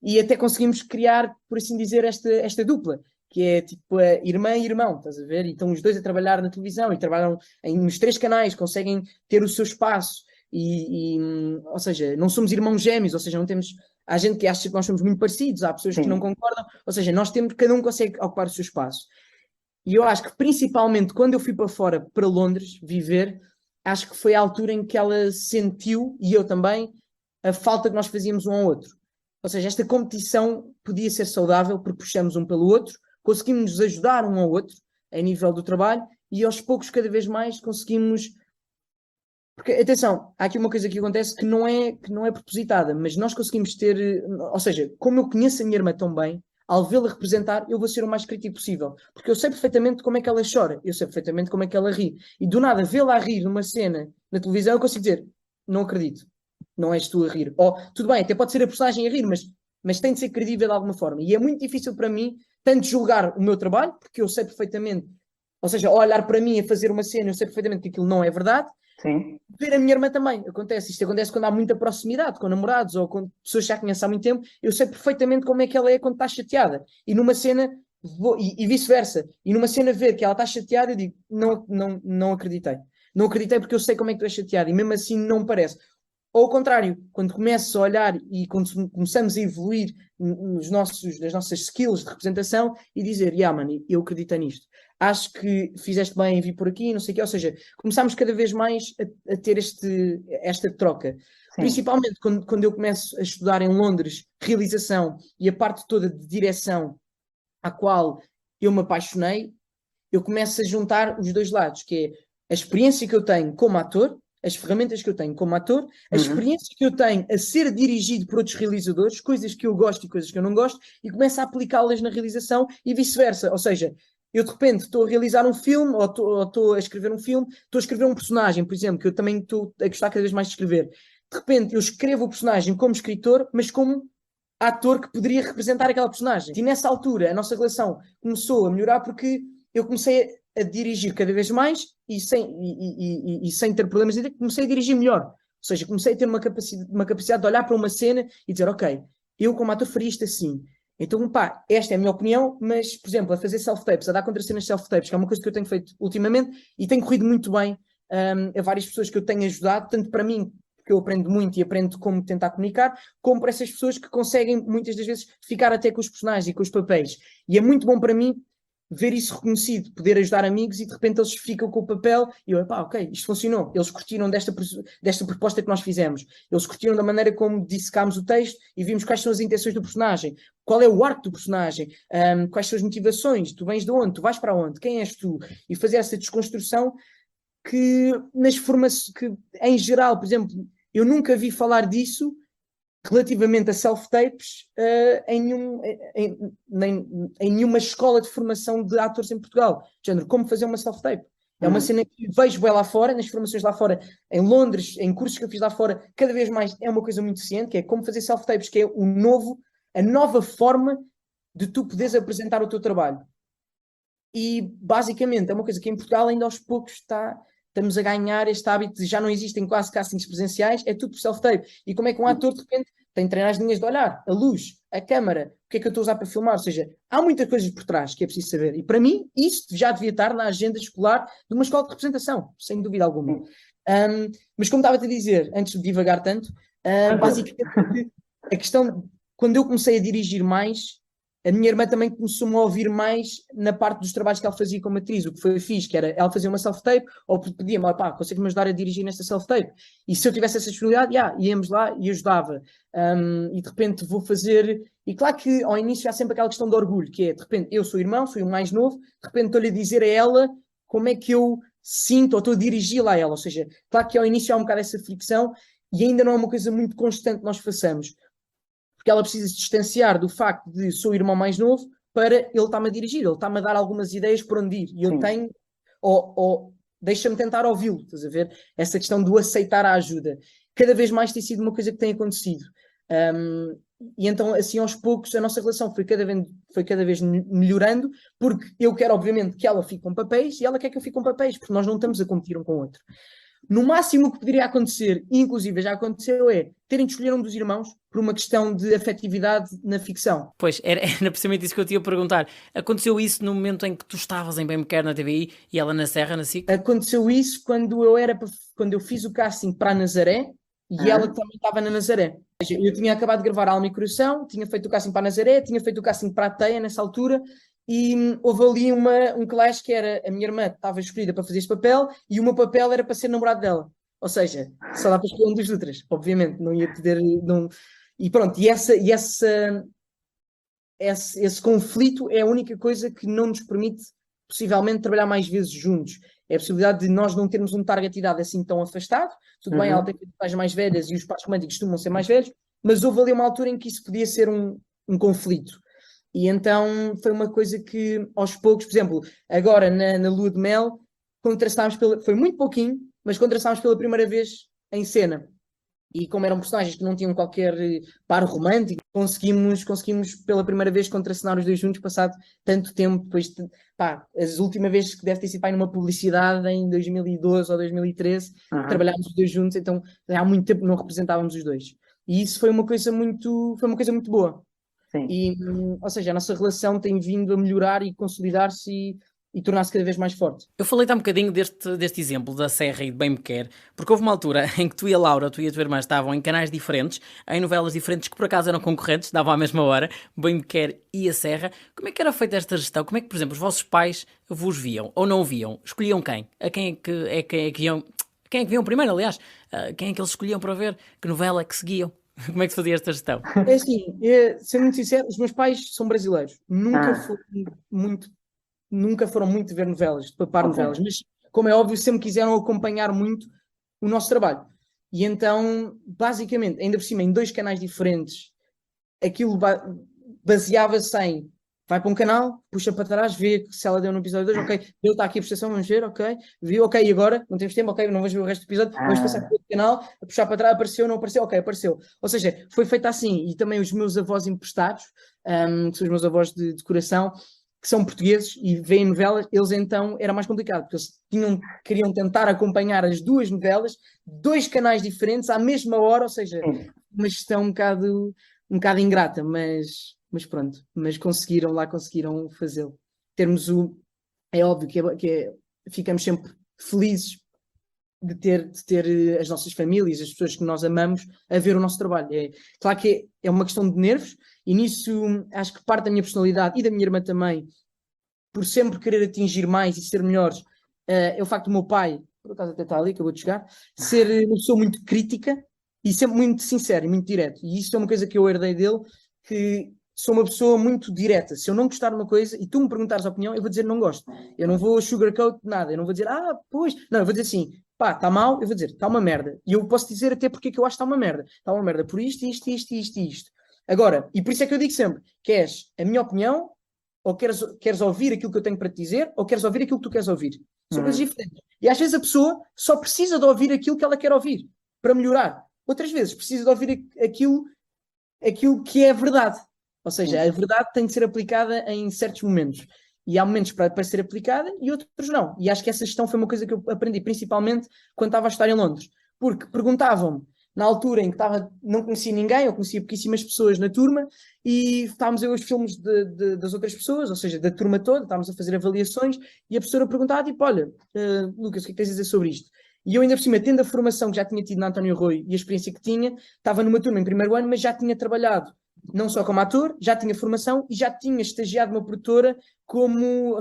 e até conseguimos criar, por assim dizer, esta dupla, que é tipo a irmã e irmão, estás a ver? E estão os dois a trabalhar na televisão e trabalham nos 3 canais, conseguem ter o seu espaço ou seja, não somos irmãos gêmeos, ou seja, não temos. Há gente que acha que nós somos muito parecidos, há pessoas que não concordam, ou seja, cada um consegue ocupar o seu espaço. E eu acho que principalmente quando eu fui para fora, para Londres, viver, acho que foi a altura em que ela sentiu, e eu também, a falta que nós fazíamos um ao outro. Ou seja, esta competição podia ser saudável porque puxamos um pelo outro, conseguimos nos ajudar um ao outro a nível do trabalho e aos poucos, cada vez mais, conseguimos. Porque, atenção, há aqui uma coisa que acontece que não é propositada, mas nós conseguimos ter. Ou seja, como eu conheço a minha irmã tão bem, ao vê-la representar, eu vou ser o mais crítico possível. Porque eu sei perfeitamente como é que ela chora, eu sei perfeitamente como é que ela ri. E do nada, vê-la a rir numa cena na televisão, eu consigo dizer: não acredito, não és tu a rir. Ou, tudo bem, até pode ser a personagem a rir, mas tem de ser credível de alguma forma. E é muito difícil para mim, tanto julgar o meu trabalho, porque eu sei perfeitamente, ou seja, ao olhar para mim a fazer uma cena, eu sei perfeitamente que aquilo não é verdade.
Sim.
Ver a minha irmã também, isto acontece quando há muita proximidade com namorados ou com pessoas que já conhecem há muito tempo, eu sei perfeitamente como é que ela é quando está chateada, e numa cena, e vice-versa, e numa cena ver que ela está chateada, eu digo, não acreditei porque eu sei como é que tu és chateada, e mesmo assim não me parece. Ou ao contrário, quando começo a olhar e quando começamos a evoluir nas nossas skills de representação e dizer, mano, eu acredito nisto. Acho que fizeste bem em vir por aqui, não sei o quê. Ou seja, começámos cada vez mais a ter esta troca. Sim. Principalmente quando eu começo a estudar em Londres realização e a parte toda de direção à qual eu me apaixonei, eu começo a juntar os dois lados, que é a experiência que eu tenho como ator, as ferramentas que eu tenho como ator, a experiência que eu tenho a ser dirigido por outros realizadores, coisas que eu gosto e coisas que eu não gosto, e começo a aplicá-las na realização e vice-versa. Ou seja, eu de repente estou a realizar um filme, ou estou a escrever um filme, estou a escrever um personagem, por exemplo, que eu também estou a gostar cada vez mais de escrever. De repente eu escrevo o personagem como escritor, mas como ator que poderia representar aquela personagem. E nessa altura a nossa relação começou a melhorar porque eu comecei a dirigir cada vez mais e sem ter problemas, comecei a dirigir melhor. Ou seja, comecei a ter uma capacidade de olhar para uma cena e dizer, ok, eu como ator faria isto assim. Então, pá, esta é a minha opinião, mas, por exemplo, a fazer self-tapes, a dar contra-cenas self-tapes, que é uma coisa que eu tenho feito ultimamente e tem corrido muito bem a várias pessoas que eu tenho ajudado, tanto para mim, porque eu aprendo muito e aprendo como tentar comunicar, como para essas pessoas que conseguem, muitas das vezes, ficar até com os personagens e com os papéis. E é muito bom para mim ver isso reconhecido, poder ajudar amigos e de repente eles ficam com o papel e eu, pá, ok, isto funcionou. Eles curtiram desta proposta que nós fizemos. Eles curtiram da maneira como dissecámos o texto e vimos quais são as intenções do personagem, qual é o arco do personagem, quais são as motivações, tu vens de onde, tu vais para onde, quem és tu? E fazer essa desconstrução que nas formas que, em geral, por exemplo, eu nunca vi falar disso relativamente a self-tapes em nenhuma escola de formação de atores em Portugal. Género, como fazer uma self-tape. É uma cena que vejo bem lá fora, nas formações lá fora, em Londres, em cursos que eu fiz lá fora, cada vez mais é uma coisa muito ciente, que é como fazer self-tapes, que é a nova forma de tu poderes apresentar o teu trabalho. E basicamente é uma coisa que em Portugal ainda aos poucos estamos a ganhar este hábito de já não existem quase castings presenciais, é tudo por self-tape. E como é que um ator de repente tem de treinar as linhas de olhar, a luz, a câmara, o que é que eu estou a usar para filmar? Ou seja, há muitas coisas por trás que é preciso saber. E para mim, isto já devia estar na agenda escolar de uma escola de representação, sem dúvida alguma. Mas como estava-te a dizer, antes de divagar tanto, basicamente a questão, quando eu comecei a dirigir mais, a minha irmã também começou-me a ouvir mais na parte dos trabalhos que ela fazia como atriz, o que foi fixe, que era ela fazia uma self-tape, ou pedia-me, pá, consegue-me ajudar a dirigir nesta self-tape? E se eu tivesse essa disponibilidade, íamos lá e ajudava. E de repente vou fazer... E claro que ao início há sempre aquela questão de orgulho, que é, de repente, eu sou irmão, sou o mais novo, de repente estou-lhe a dizer a ela como é que eu sinto, ou estou a dirigi-la a ela. Ou seja, claro que ao início há um bocado essa fricção, e ainda não é uma coisa muito constante que nós façamos, porque ela precisa se distanciar do facto de sou o irmão mais novo para ele estar-me a dirigir, ele está-me a dar algumas ideias por onde ir, e eu tenho, ou deixa-me tentar ouvi-lo, estás a ver? Essa questão do aceitar a ajuda. Cada vez mais tem sido uma coisa que tem acontecido. E então, assim, aos poucos, a nossa relação foi cada vez melhorando, porque eu quero, obviamente, que ela fique com papéis e ela quer que eu fique com papéis, porque nós não estamos a competir um com o outro. No máximo o que poderia acontecer, e inclusive já aconteceu, é terem de escolher um dos irmãos por uma questão de afetividade na ficção.
Pois, era precisamente isso que eu te ia perguntar. Aconteceu isso no momento em que tu estavas em Bem Me Quer na TVI e ela na Serra, na SIC?
Aconteceu isso quando eu fiz o casting para a Nazaré e ela também estava na Nazaré. Ou seja, eu tinha acabado de gravar Alma e Coração, tinha feito o casting para a Nazaré, tinha feito o casting para a Teia nessa altura, e houve ali um clash que era a minha irmã estava escolhida para fazer este papel e o meu papel era para ser namorado dela. Ou seja, só dá para escolher um dos outros, obviamente, não ia poder. Não... E pronto, esse conflito é a única coisa que não nos permite possivelmente trabalhar mais vezes juntos. É a possibilidade de nós não termos um target de idade assim tão afastado. Tudo bem, ela tem pais mais velhas e os pais românticos costumam ser mais velhos, mas houve ali uma altura em que isso podia ser um conflito. E então foi uma coisa que aos poucos, por exemplo, agora na Lua de Mel, foi muito pouquinho, mas contrastámos pela primeira vez em cena. E como eram personagens que não tinham qualquer par romântico, conseguimos pela primeira vez contracenar os dois juntos, passado tanto tempo. Depois, as últimas vezes que deve ter sido numa publicidade em 2012 ou 2013, trabalhámos os dois juntos, então há muito tempo não representávamos os dois. E isso foi uma coisa muito boa.
Sim.
E, ou seja, a nossa relação tem vindo a melhorar e consolidar-se e tornar-se cada vez mais forte.
Eu falei-te há um bocadinho deste exemplo da Serra e de Bem Me Quer, porque houve uma altura em que tu e a Laura, tu e a tua irmã, estavam em canais diferentes, em novelas diferentes que por acaso eram concorrentes, davam à mesma hora, Bem Me Quer e a Serra. Como é que era feita esta gestão? Como é que, por exemplo, os vossos pais vos viam ou não viam? Escolhiam quem? A quem é que iam? Quem é que viam primeiro, aliás? Quem é que eles escolhiam para ver? Que novela é que seguiam? Como é que se fazia esta gestão?
É assim, sendo muito sincero, os meus pais são brasileiros. Nunca foram muito de ver novelas, de papar novelas, mas como é óbvio, sempre quiseram acompanhar muito o nosso trabalho. E então, basicamente, ainda por cima, em dois canais diferentes, aquilo baseava-se em vai para um canal, puxa para trás, vê se ela deu no episódio 2, ok, deu, está aqui a prestação, vamos ver, ok, viu, ok, e agora? Não temos tempo, ok, não vamos ver o resto do episódio, vamos passar para o outro canal, a puxar para trás, apareceu, não apareceu, ok, apareceu. Ou seja, foi feito assim, e também os meus avós emprestados, que são os meus avós de coração, que são portugueses e veem novelas, eles então era mais complicado, porque eles queriam tentar acompanhar as duas novelas, dois canais diferentes, à mesma hora, ou seja, uma gestão um bocado ingrata, mas pronto, mas conseguiram fazê-lo. É óbvio ficamos sempre felizes de ter as nossas famílias, as pessoas que nós amamos, a ver o nosso trabalho. Claro que é uma questão de nervos, e nisso acho que parte da minha personalidade e da minha irmã também, por sempre querer atingir mais e ser melhores, é o facto do meu pai, por acaso até está ali, acabou de chegar, ser uma pessoa muito crítica e sempre muito sincero e muito direto. E isso é uma coisa que eu herdei dele, que sou uma pessoa muito direta. Se eu não gostar de uma coisa e tu me perguntares a opinião, eu vou dizer não gosto. Eu não vou sugarcoat nada. Eu não vou dizer, pois. Não, eu vou dizer assim, pá, está mal. Eu vou dizer, está uma merda. E eu posso dizer até porque é que eu acho que está uma merda. Está uma merda por isto, isto, isto, isto, isto. Agora, e por isso é que eu digo sempre, queres a minha opinião ou queres ouvir aquilo que eu tenho para te dizer ou queres ouvir aquilo que tu queres ouvir. São coisas diferentes. E às vezes a pessoa só precisa de ouvir aquilo que ela quer ouvir para melhorar. Outras vezes precisa de ouvir aquilo que é verdade. Ou seja, a verdade tem de ser aplicada em certos momentos. E há momentos para ser aplicada e outros não. E acho que essa gestão foi uma coisa que eu aprendi, principalmente quando estava a estar em Londres. Porque perguntavam-me, na altura em que não conhecia ninguém, eu conhecia pouquíssimas pessoas na turma, e estávamos a ver os filmes das outras pessoas, ou seja, da turma toda, estávamos a fazer avaliações, e a professora perguntava, tipo, olha, Lucas, o que é que tens a dizer sobre isto? E eu ainda por cima, tendo a formação que já tinha tido na António Rui e a experiência que tinha, estava numa turma em primeiro ano, mas já tinha trabalhado não só como ator, já tinha formação e já tinha estagiado numa produtora como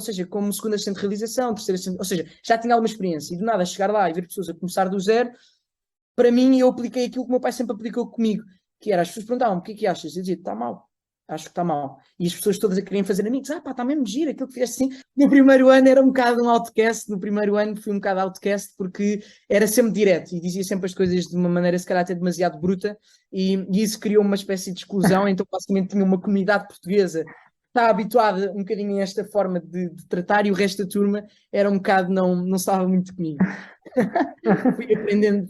segunda assistente de realização, terceira assistente, ou seja, já tinha alguma experiência. E do nada chegar lá e ver pessoas a começar do zero, para mim eu apliquei aquilo que o meu pai sempre aplicou comigo, que era, as pessoas perguntavam, o que é que achas? Eu dizia, está mal. Acho que está mal. E as pessoas todas a quererem fazer amigos. Pá, está mesmo giro, aquilo que fizeste assim. No primeiro ano era um bocado um outcast, no primeiro ano fui um bocado outcast porque era sempre direto e dizia sempre as coisas de uma maneira se calhar até demasiado bruta e isso criou uma espécie de exclusão, então basicamente tinha uma comunidade portuguesa que está habituada um bocadinho a esta forma de tratar e o resto da turma era um bocado, não estava muito comigo.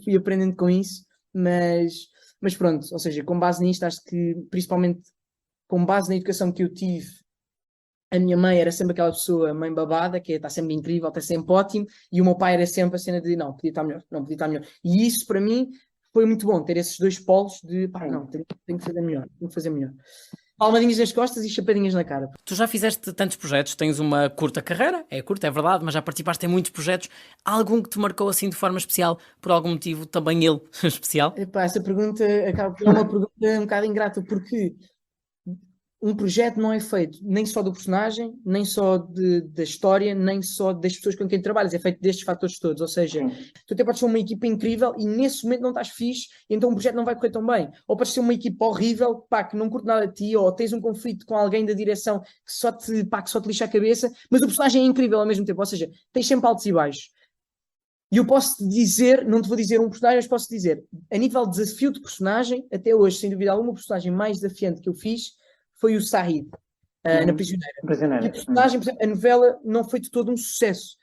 Fui aprendendo com isso, mas pronto, ou seja, com base nisto, acho que principalmente com base na educação que eu tive, a minha mãe era sempre aquela pessoa, mãe babada, que está sempre incrível, está sempre ótimo, e o meu pai era sempre a cena de não, podia estar melhor, não, podia estar melhor. E isso para mim foi muito bom, ter esses dois polos de pá, não, tenho que fazer melhor, tenho que fazer melhor. Palmadinhas nas costas e chapadinhas na cara.
Tu já fizeste tantos projetos, tens uma curta carreira, é curta, é verdade, mas já participaste em muitos projetos. Há algum que te marcou assim de forma especial, por algum motivo, também ele especial?
Epá, essa pergunta acaba por ser uma pergunta um bocado ingrata, porque um projeto não é feito nem só do personagem, nem só da história, nem só das pessoas com quem trabalhas, é feito destes fatores todos. Ou seja, tu até podes ser uma equipa incrível e nesse momento não estás fixe, então o projeto não vai correr tão bem. Ou podes ser uma equipa horrível, pá, que não curte nada de ti, ou tens um conflito com alguém da direção que só te lixa a cabeça, mas o personagem é incrível ao mesmo tempo. Ou seja, tens sempre altos e baixos. E eu posso te dizer, não te vou dizer um personagem, mas posso te dizer, a nível de desafio de personagem, até hoje, sem dúvida alguma, o personagem mais desafiante que eu fiz foi o Sahid, na Prisioneira. E a personagem, por exemplo, a novela não foi de todo um sucesso.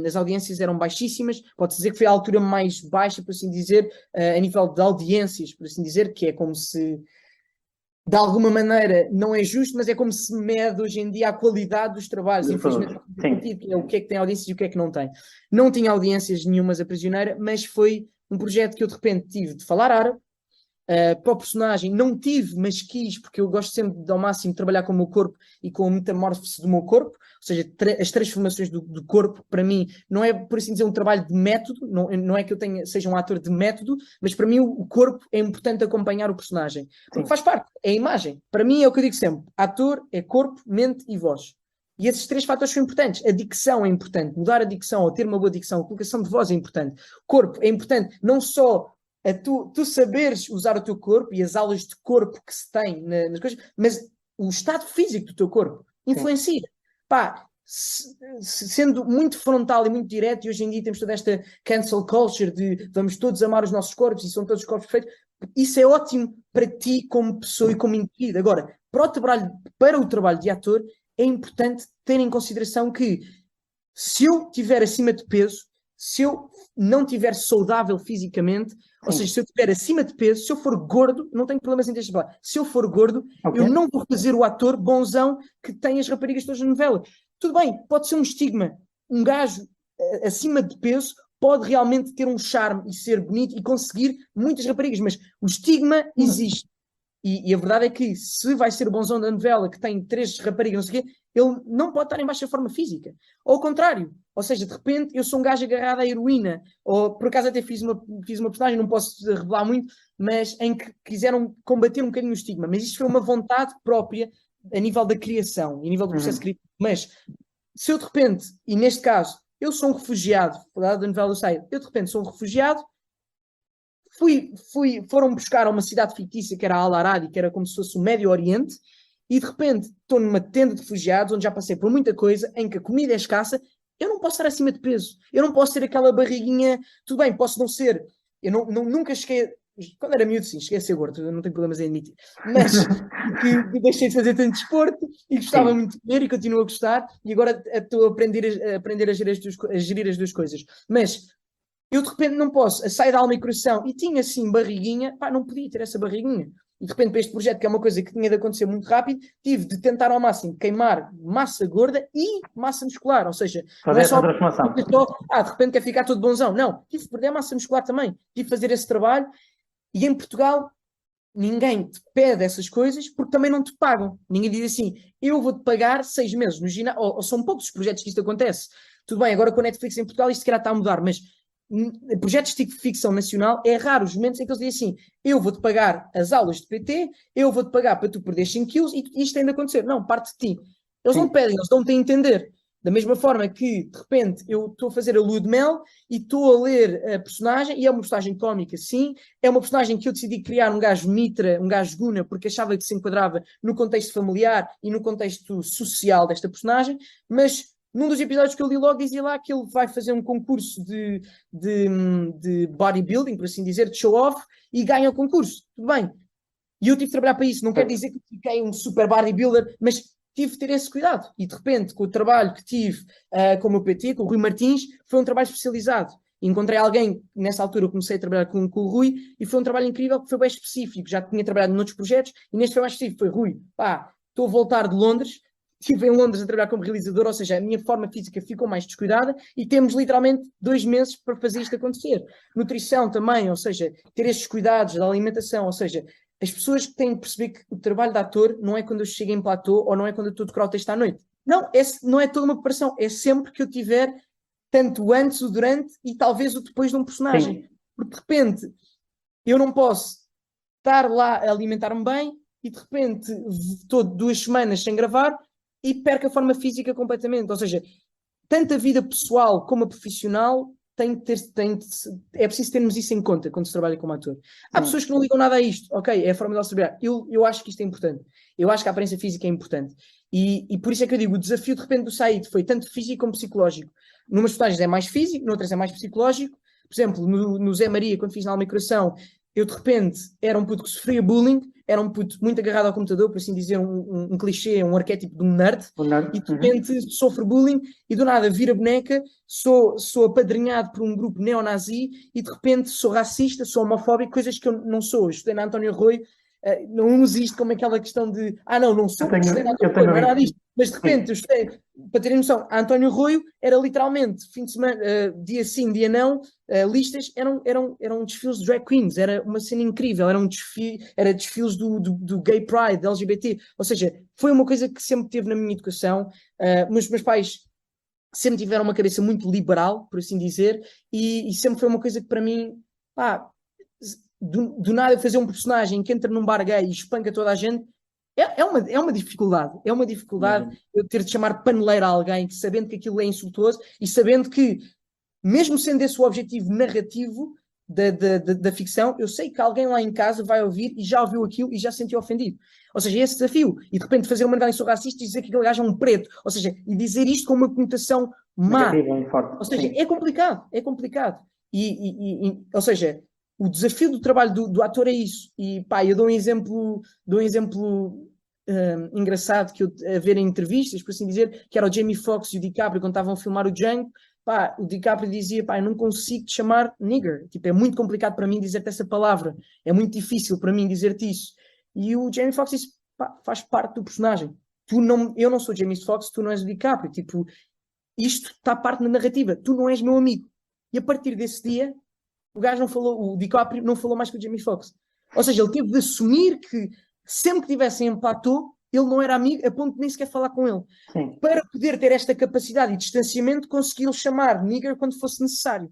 As audiências eram baixíssimas, pode-se dizer que foi a altura mais baixa, por assim dizer, a nível de audiências, por assim dizer, que é como se, de alguma maneira, não é justo, mas é como se mede hoje em dia a qualidade dos trabalhos. Infelizmente, o que é que tem audiências e o que é que não tem. Não tinha audiências nenhumas a Prisioneira, mas foi um projeto que eu de repente tive de falar árabe, para o personagem, não tive, mas quis, porque eu gosto sempre de, ao máximo, trabalhar com o meu corpo e com a metamorfose do meu corpo, ou seja, as transformações do corpo, para mim, não é, por assim dizer, um trabalho de método, não é que eu seja um ator de método, mas para mim o corpo é importante acompanhar o personagem, porque faz parte, é a imagem. Para mim é o que eu digo sempre, ator é corpo, mente e voz. E esses três fatores são importantes. A dicção é importante, mudar a dicção ou ter uma boa dicção, a colocação de voz é importante. O corpo é importante, não só a tu saberes usar o teu corpo e as aulas de corpo que se tem nas coisas, mas o estado físico do teu corpo influencia. Pá, sendo muito frontal e muito direto, e hoje em dia temos toda esta cancel culture de vamos todos amar os nossos corpos e são todos os corpos perfeitos, isso é ótimo para ti como pessoa e como indivíduo. Agora, para o trabalho de ator, é importante ter em consideração que se eu estiver acima de peso, se eu não estiver saudável fisicamente, ou seja, se eu estiver acima de peso, se eu for gordo, não tenho problemas em deixar falar. Se eu for gordo, eu não vou fazer o ator bonzão que tem as raparigas todas na novela. Tudo bem, pode ser um estigma. Um gajo acima de peso pode realmente ter um charme e ser bonito e conseguir muitas raparigas, mas o estigma existe. E a verdade é que se vai ser o bonzão da novela que tem 3 raparigas, não sei o quê, ele não pode estar em baixa forma física. Ou ao contrário. Ou seja, de repente eu sou um gajo agarrado à heroína. Ou por acaso até fiz uma personagem, não posso revelar muito, mas em que quiseram combater um bocadinho o estigma. Mas isto foi uma vontade própria a nível da criação, a nível do processo criativo. Mas se eu de repente, e neste caso, eu sou um refugiado, da novela do Said, eu de repente sou um refugiado, foram buscar a uma cidade fictícia que era Al-Aradi, que era como se fosse o Médio Oriente, e de repente estou numa tenda de refugiados, onde já passei por muita coisa, em que a comida é escassa, eu não posso estar acima de peso, eu não posso ter aquela barriguinha, tudo bem, posso não ser, eu nunca cheguei, quando era miúdo sim, cheguei a ser gordo, eu não tenho problemas em admitir, mas que deixei de fazer tanto desporto e gostava
Sim.
muito de comer e continuo a gostar, e agora estou a aprender a gerir as duas coisas, mas eu de repente não posso, sair da alma e coração, e tinha assim barriguinha, pá, não podia ter essa barriguinha. E de repente para este projeto, que é uma coisa que tinha de acontecer muito rápido, tive de tentar ao máximo queimar massa gorda e massa muscular, ou seja, não
Fazer
é
essa
só,
transformação.
de repente quer ficar todo bonzão, não, tive de perder massa muscular também, tive de fazer esse trabalho, e em Portugal ninguém te pede essas coisas porque também não te pagam. Ninguém diz assim, eu vou-te pagar 6 meses no ginásio, ou são poucos os projetos que isto acontece. Tudo bem, agora com a Netflix em Portugal isto se calhar está a mudar, mas projetos de ficção nacional é raro os momentos em que eles dizem assim, eu vou-te pagar as aulas de PT, eu vou-te pagar para tu perder 5 quilos e isto tem de acontecer. Não, parte de ti. Eles não
Sim.
pedem, eles dão-te a entender. Da mesma forma que, de repente, eu estou a fazer a lua de mel e estou a ler a personagem, e é uma personagem cómica, sim, é uma personagem que eu decidi criar um gajo mitra, um gajo guna, porque achava que se enquadrava no contexto familiar e no contexto social desta personagem, mas num dos episódios que eu li logo dizia lá que ele vai fazer um concurso de bodybuilding, por assim dizer, de show-off, e ganha o concurso. Tudo bem. E eu tive de trabalhar para isso. Não quer dizer que fiquei um super bodybuilder, mas tive de ter esse cuidado. E de repente, com o trabalho que tive com o meu PT, com o Rui Martins, foi um trabalho especializado. Encontrei alguém, nessa altura eu comecei a trabalhar com o Rui, e foi um trabalho incrível, que foi bem específico. Já tinha trabalhado noutros projetos, e neste foi mais específico. Foi, Rui, pá, estou a voltar de Londres, estive em Londres a trabalhar como realizador, ou seja, a minha forma física ficou mais descuidada, e temos literalmente 2 meses para fazer isto acontecer. Nutrição também, ou seja, ter estes cuidados da alimentação, ou seja, as pessoas têm de perceber que o trabalho de ator não é quando eu chego em platô ou não é quando eu estou a decorar o texto à noite. Não, não é toda uma preparação, é sempre que eu tiver tanto o antes, o durante e talvez o depois de um personagem.
Sim.
Porque de repente eu não posso estar lá a alimentar-me bem e de repente estou 2 semanas sem gravar e perco a forma física completamente. Ou seja, tanto a vida pessoal como a profissional é preciso termos isso em conta quando se trabalha como ator. Há pessoas que não ligam nada a isto, ok, é a forma de elas trabalhar. Eu acho que isto é importante. Eu acho que a aparência física é importante. E por isso é que eu digo, o desafio de repente do Said foi tanto físico como psicológico. Numas personagens é mais físico, noutras é mais psicológico. Por exemplo, no Zé Maria, quando fiz na Alma e Coração, eu de repente era um puto que sofria bullying, era um puto muito agarrado ao computador, por assim dizer, um clichê, um arquétipo de um nerd, e de repente sofre bullying e do nada vira boneca, sou apadrinhado por um grupo neonazi e de repente sou racista, sou homofóbico, coisas que eu não sou. Eu estudei na António Rui, não uso isto como aquela questão de não sou porque estudei na António Rui, não é nada disto. Mas de repente eu estudei, para terem noção, a António Rui era literalmente fim de semana, dia sim, dia não, listas eram desfiles de drag queens, era uma cena incrível, era desfiles do gay pride, LGBT, ou seja, foi uma coisa que sempre teve na minha educação. Meus pais sempre tiveram uma cabeça muito liberal, por assim dizer, e sempre foi uma coisa que para mim, pá, do nada fazer um personagem que entra num bar gay e espanca toda a gente, é uma dificuldade. É uma dificuldade eu ter de chamar paneleiro a alguém, sabendo que aquilo é insultuoso e sabendo que, mesmo sendo esse o objetivo narrativo da ficção, eu sei que alguém lá em casa vai ouvir e já ouviu aquilo e já se sentiu ofendido. Ou seja, é esse desafio. E de repente fazer uma análise sobre racista e dizer que aquele gajo é um preto. Ou seja, e dizer isto com uma conotação má. Ou seja, é complicado. É complicado. Ou seja, o desafio do trabalho do ator é isso. E pá, eu dou um exemplo engraçado que eu a ver em entrevistas, por assim dizer, que era o Jamie Foxx e o DiCaprio quando estavam a filmar o Django. Pá, o DiCaprio dizia, pá, eu não consigo te chamar nigger, tipo, é muito complicado para mim dizer-te essa palavra, é muito difícil para mim dizer-te isso. E o Jamie Foxx disse, pá, faz parte do personagem. Eu não sou Jamie Foxx, tu não és o DiCaprio, tipo, isto está parte da narrativa, tu não és meu amigo. E a partir desse dia, o DiCaprio não falou mais com o Jamie Foxx. Ou seja, ele teve de assumir que sempre que tivessem em platô, ele não era amigo, a ponto de nem sequer falar com ele.
Sim.
Para poder ter esta capacidade e distanciamento, conseguiu chamar nigger quando fosse necessário.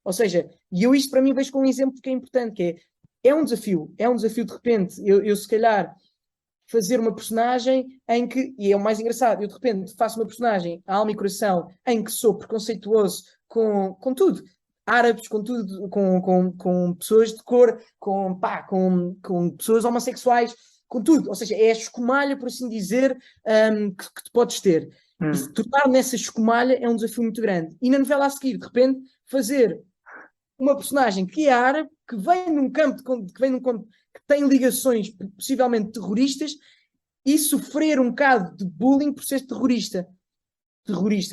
Ou seja, e eu isto para mim vejo com um exemplo que é importante, que é um desafio de repente, eu se calhar fazer uma personagem em que, e é o mais engraçado, eu de repente faço uma personagem, a alma e coração, em que sou preconceituoso com tudo. Árabes, com tudo, com pessoas de cor, com pessoas homossexuais, com tudo, ou seja, é a escumalha, por assim dizer, que tu podes ter. E se tornar nessa escumalha é um desafio muito grande. E na novela a seguir, de repente, fazer uma personagem que é árabe, que vem num campo, que tem ligações possivelmente terroristas, e sofrer um bocado de bullying por ser terrorista,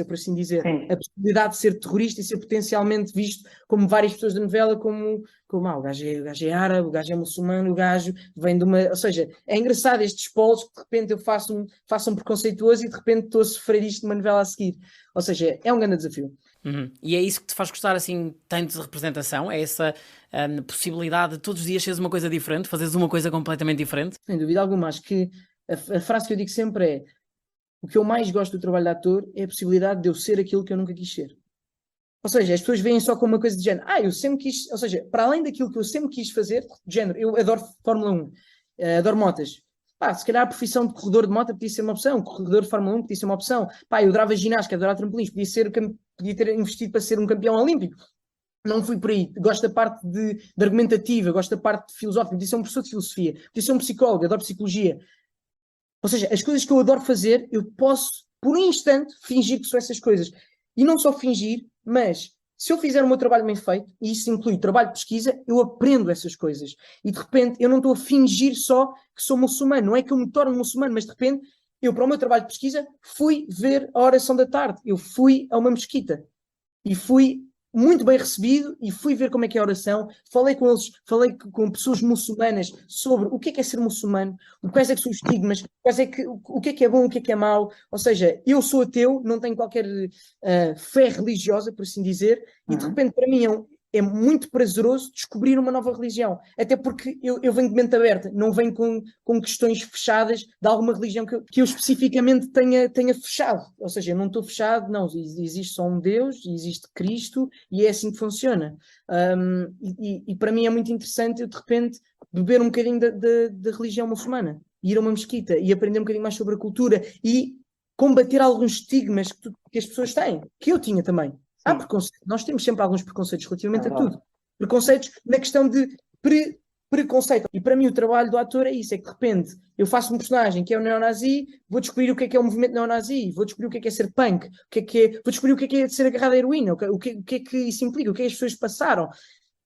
por assim dizer.
Sim.
A possibilidade de ser terrorista e ser potencialmente visto como várias pessoas da novela, como o gajo é árabe, o gajo é muçulmano, o gajo vem de uma... Ou seja, é engraçado estes polos que de repente eu faço um preconceituoso e de repente estou a sofrer isto numa novela a seguir. Ou seja, é um grande desafio.
E é isso que te faz gostar assim tanto de representação? É essa possibilidade de todos os dias seres uma coisa diferente, fazeres uma coisa completamente diferente?
Sem dúvida alguma, acho que a frase que eu digo sempre é: o que eu mais gosto do trabalho de ator é a possibilidade de eu ser aquilo que eu nunca quis ser. Ou seja, as pessoas veem só como uma coisa de género. Eu sempre quis... Ou seja, para além daquilo que eu sempre quis fazer, de género, eu adoro Fórmula 1, adoro motas. Se calhar a profissão de corredor de moto podia ser uma opção, corredor de Fórmula 1 podia ser uma opção. Eu adorava ginástica, adorava trampolins, podia ter investido para ser um campeão olímpico. Não fui por aí. Gosto da parte de argumentativa, gosto da parte filosófica, podia ser um professor de filosofia, podia ser um psicólogo, adoro psicologia. Ou seja, as coisas que eu adoro fazer, eu posso, por um instante, fingir que são essas coisas. E não só fingir, mas se eu fizer o meu trabalho bem feito, e isso inclui trabalho de pesquisa, eu aprendo essas coisas. E de repente, eu não estou a fingir só que sou muçulmano. Não é que eu me torno muçulmano, mas de repente, eu, para o meu trabalho de pesquisa, fui ver a oração da tarde. Eu fui a uma mesquita. E fui muito bem recebido e fui ver como é que é a oração, falei com eles, falei com pessoas muçulmanas sobre o que é ser muçulmano, quais é que são os estigmas, o que é bom, o que é mau. Ou seja, eu sou ateu, não tenho qualquer fé religiosa, por assim dizer, e de repente para mim é muito prazeroso descobrir uma nova religião, até porque eu venho de mente aberta, não venho com questões fechadas de alguma religião que eu especificamente tenha fechado. Ou seja, eu não estou fechado, não, existe só um Deus, existe Cristo, e é assim que funciona. E para mim é muito interessante eu de repente beber um bocadinho da religião muçulmana, ir a uma mesquita e aprender um bocadinho mais sobre a cultura e combater alguns estigmas que as pessoas têm, que eu tinha também. Há preconceito. Nós temos sempre alguns preconceitos relativamente a tudo. Preconceitos na questão de preconceito. E para mim o trabalho do ator é isso, é que de repente eu faço um personagem que é um neonazi, vou descobrir o que é o movimento neonazi, vou descobrir o que é ser punk, vou descobrir o que é ser agarrado à heroína, o que é que isso implica, o que é que as pessoas passaram.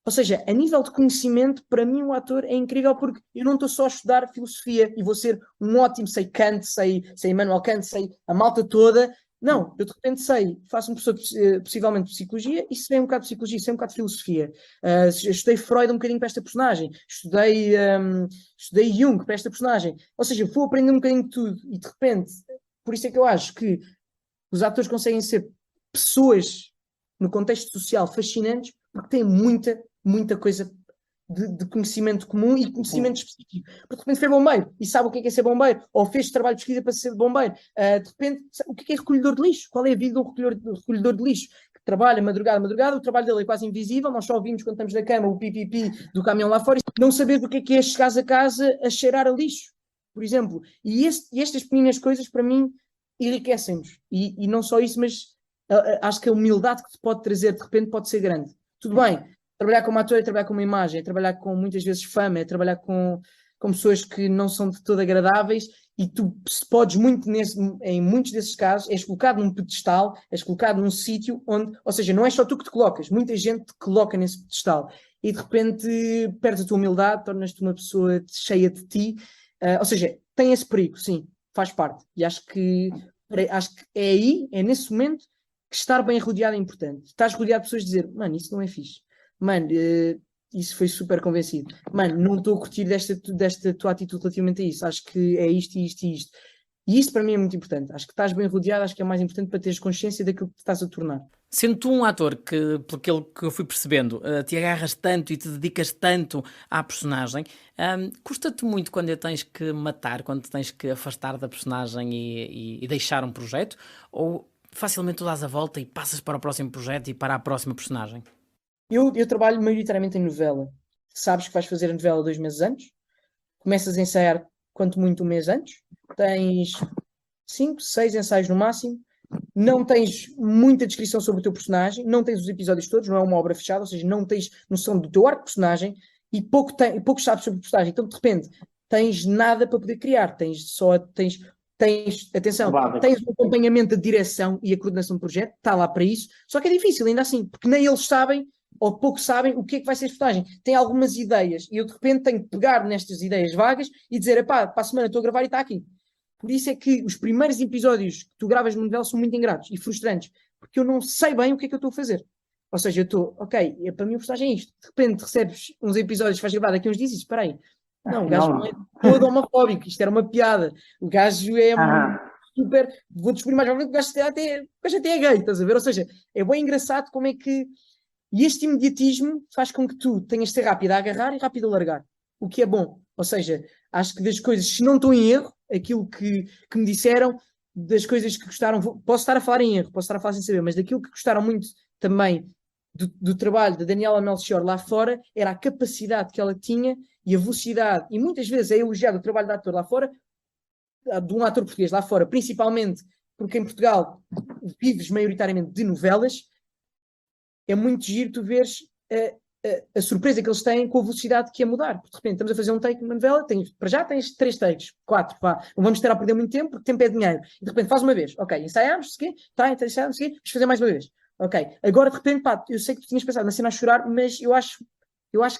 Ou seja, a nível de conhecimento, para mim o ator é incrível porque eu não estou só a estudar filosofia e vou ser um ótimo, sei Kant, sei Immanuel Kant, sei a malta toda. Não, eu de repente faço um professor possivelmente de psicologia e sei um bocado de psicologia, sei um bocado de filosofia. Estudei Freud um bocadinho para esta personagem, estudei Jung para esta personagem. Ou seja, vou aprender um bocadinho de tudo e de repente, por isso é que eu acho que os atores conseguem ser pessoas no contexto social fascinantes porque têm muita coisa de conhecimento comum e conhecimento específico. Porque de repente foi bombeiro e sabe o que é ser bombeiro, ou fez trabalho de pesquisa para ser bombeiro. De repente, o que é recolhedor de lixo? Qual é a vida de um recolhedor de lixo? Que trabalha madrugada, o trabalho dele é quase invisível, nós só ouvimos quando estamos na cama o pipipi do caminhão lá fora, e não saber do que é chegares a casa a cheirar a lixo, por exemplo. E estas pequenas coisas, para mim, enriquecem-nos. E não só isso, mas acho que a humildade que te pode trazer, de repente, pode ser grande. Tudo bem, trabalhar como ator é trabalhar com uma imagem, é trabalhar com muitas vezes fama, é trabalhar com pessoas que não são de todo agradáveis e tu podes em muitos desses casos, és colocado num pedestal, és colocado num sítio onde, ou seja, não é só tu que te colocas, muita gente te coloca nesse pedestal e de repente perdes a tua humildade, tornas-te uma pessoa cheia de ti, ou seja, tem esse perigo, sim, faz parte. E acho que é aí, é nesse momento que estar bem rodeado é importante. Estás rodeado de pessoas a dizer, mano, isso não é fixe. Mano, isso foi super convencido. Mano, não estou a curtir desta tua atitude relativamente a isso. Acho que é isto e isto e isto. E isso para mim é muito importante. Acho que estás bem rodeado, acho que é mais importante para teres consciência daquilo que te estás a tornar.
Sendo tu um ator que, pelo que eu fui percebendo, te agarras tanto e te dedicas tanto à personagem, custa-te muito quando a tens que matar, quando te tens que afastar da personagem e deixar um projeto? Ou facilmente tu dás a volta e passas para o próximo projeto e para a próxima personagem?
Eu trabalho maioritariamente em novela. Sabes que vais fazer a novela 2 meses antes, começas a ensaiar quanto muito um mês antes, tens 5, 6 ensaios no máximo, não tens muita descrição sobre o teu personagem, não tens os episódios todos, não é uma obra fechada, ou seja, não tens noção do teu arco de personagem e pouco sabes sobre o personagem. Então, de repente, tens nada para poder criar, atenção,
Provável.
tens o acompanhamento da direção e a coordenação do projeto, está lá para isso, só que é difícil ainda assim, porque nem eles sabem, ou pouco sabem, o que é que vai ser a footage. Tem algumas ideias, e eu de repente tenho que pegar nestas ideias vagas e dizer, epá, para a semana estou a gravar e está aqui. Por isso é que os primeiros episódios que tu gravas no novela são muito ingratos e frustrantes, porque eu não sei bem o que é que eu estou a fazer. Ou seja, eu estou, ok, para mim a postagem é isto. De repente recebes uns episódios, vais gravar daqui uns dias e espera aí. Não, o gajo não é todo homofóbico, isto era uma piada. O gajo é super. Vou descobrir mais ou menos que o gajo até é gay, estás a ver? Ou seja, é bem engraçado como é que. E este imediatismo faz com que tu tenhas de ser rápido a agarrar e rápido a largar. O que é bom. Ou seja, acho que das coisas, se não estou em erro, aquilo que me disseram, das coisas que gostaram, posso estar a falar em erro, posso estar a falar sem saber, mas daquilo que gostaram muito também do trabalho da Daniela Melchior lá fora, era a capacidade que ela tinha e a velocidade, e muitas vezes é elogiado o trabalho do ator lá fora, de um ator português lá fora, principalmente porque em Portugal vives maioritariamente de novelas, é muito giro tu veres a surpresa que eles têm com a velocidade que é mudar. Porque de repente estamos a fazer um take numa novela, para já tens 3 takes, 4, pá. Não vamos ter a perder muito tempo, porque tempo é dinheiro. E de repente faz uma vez. Ok, ensaiamos, ensaiamos, vamos fazer mais uma vez. Ok, agora de repente, pá, eu sei que tu tinhas pensado na cena a chorar, mas eu acho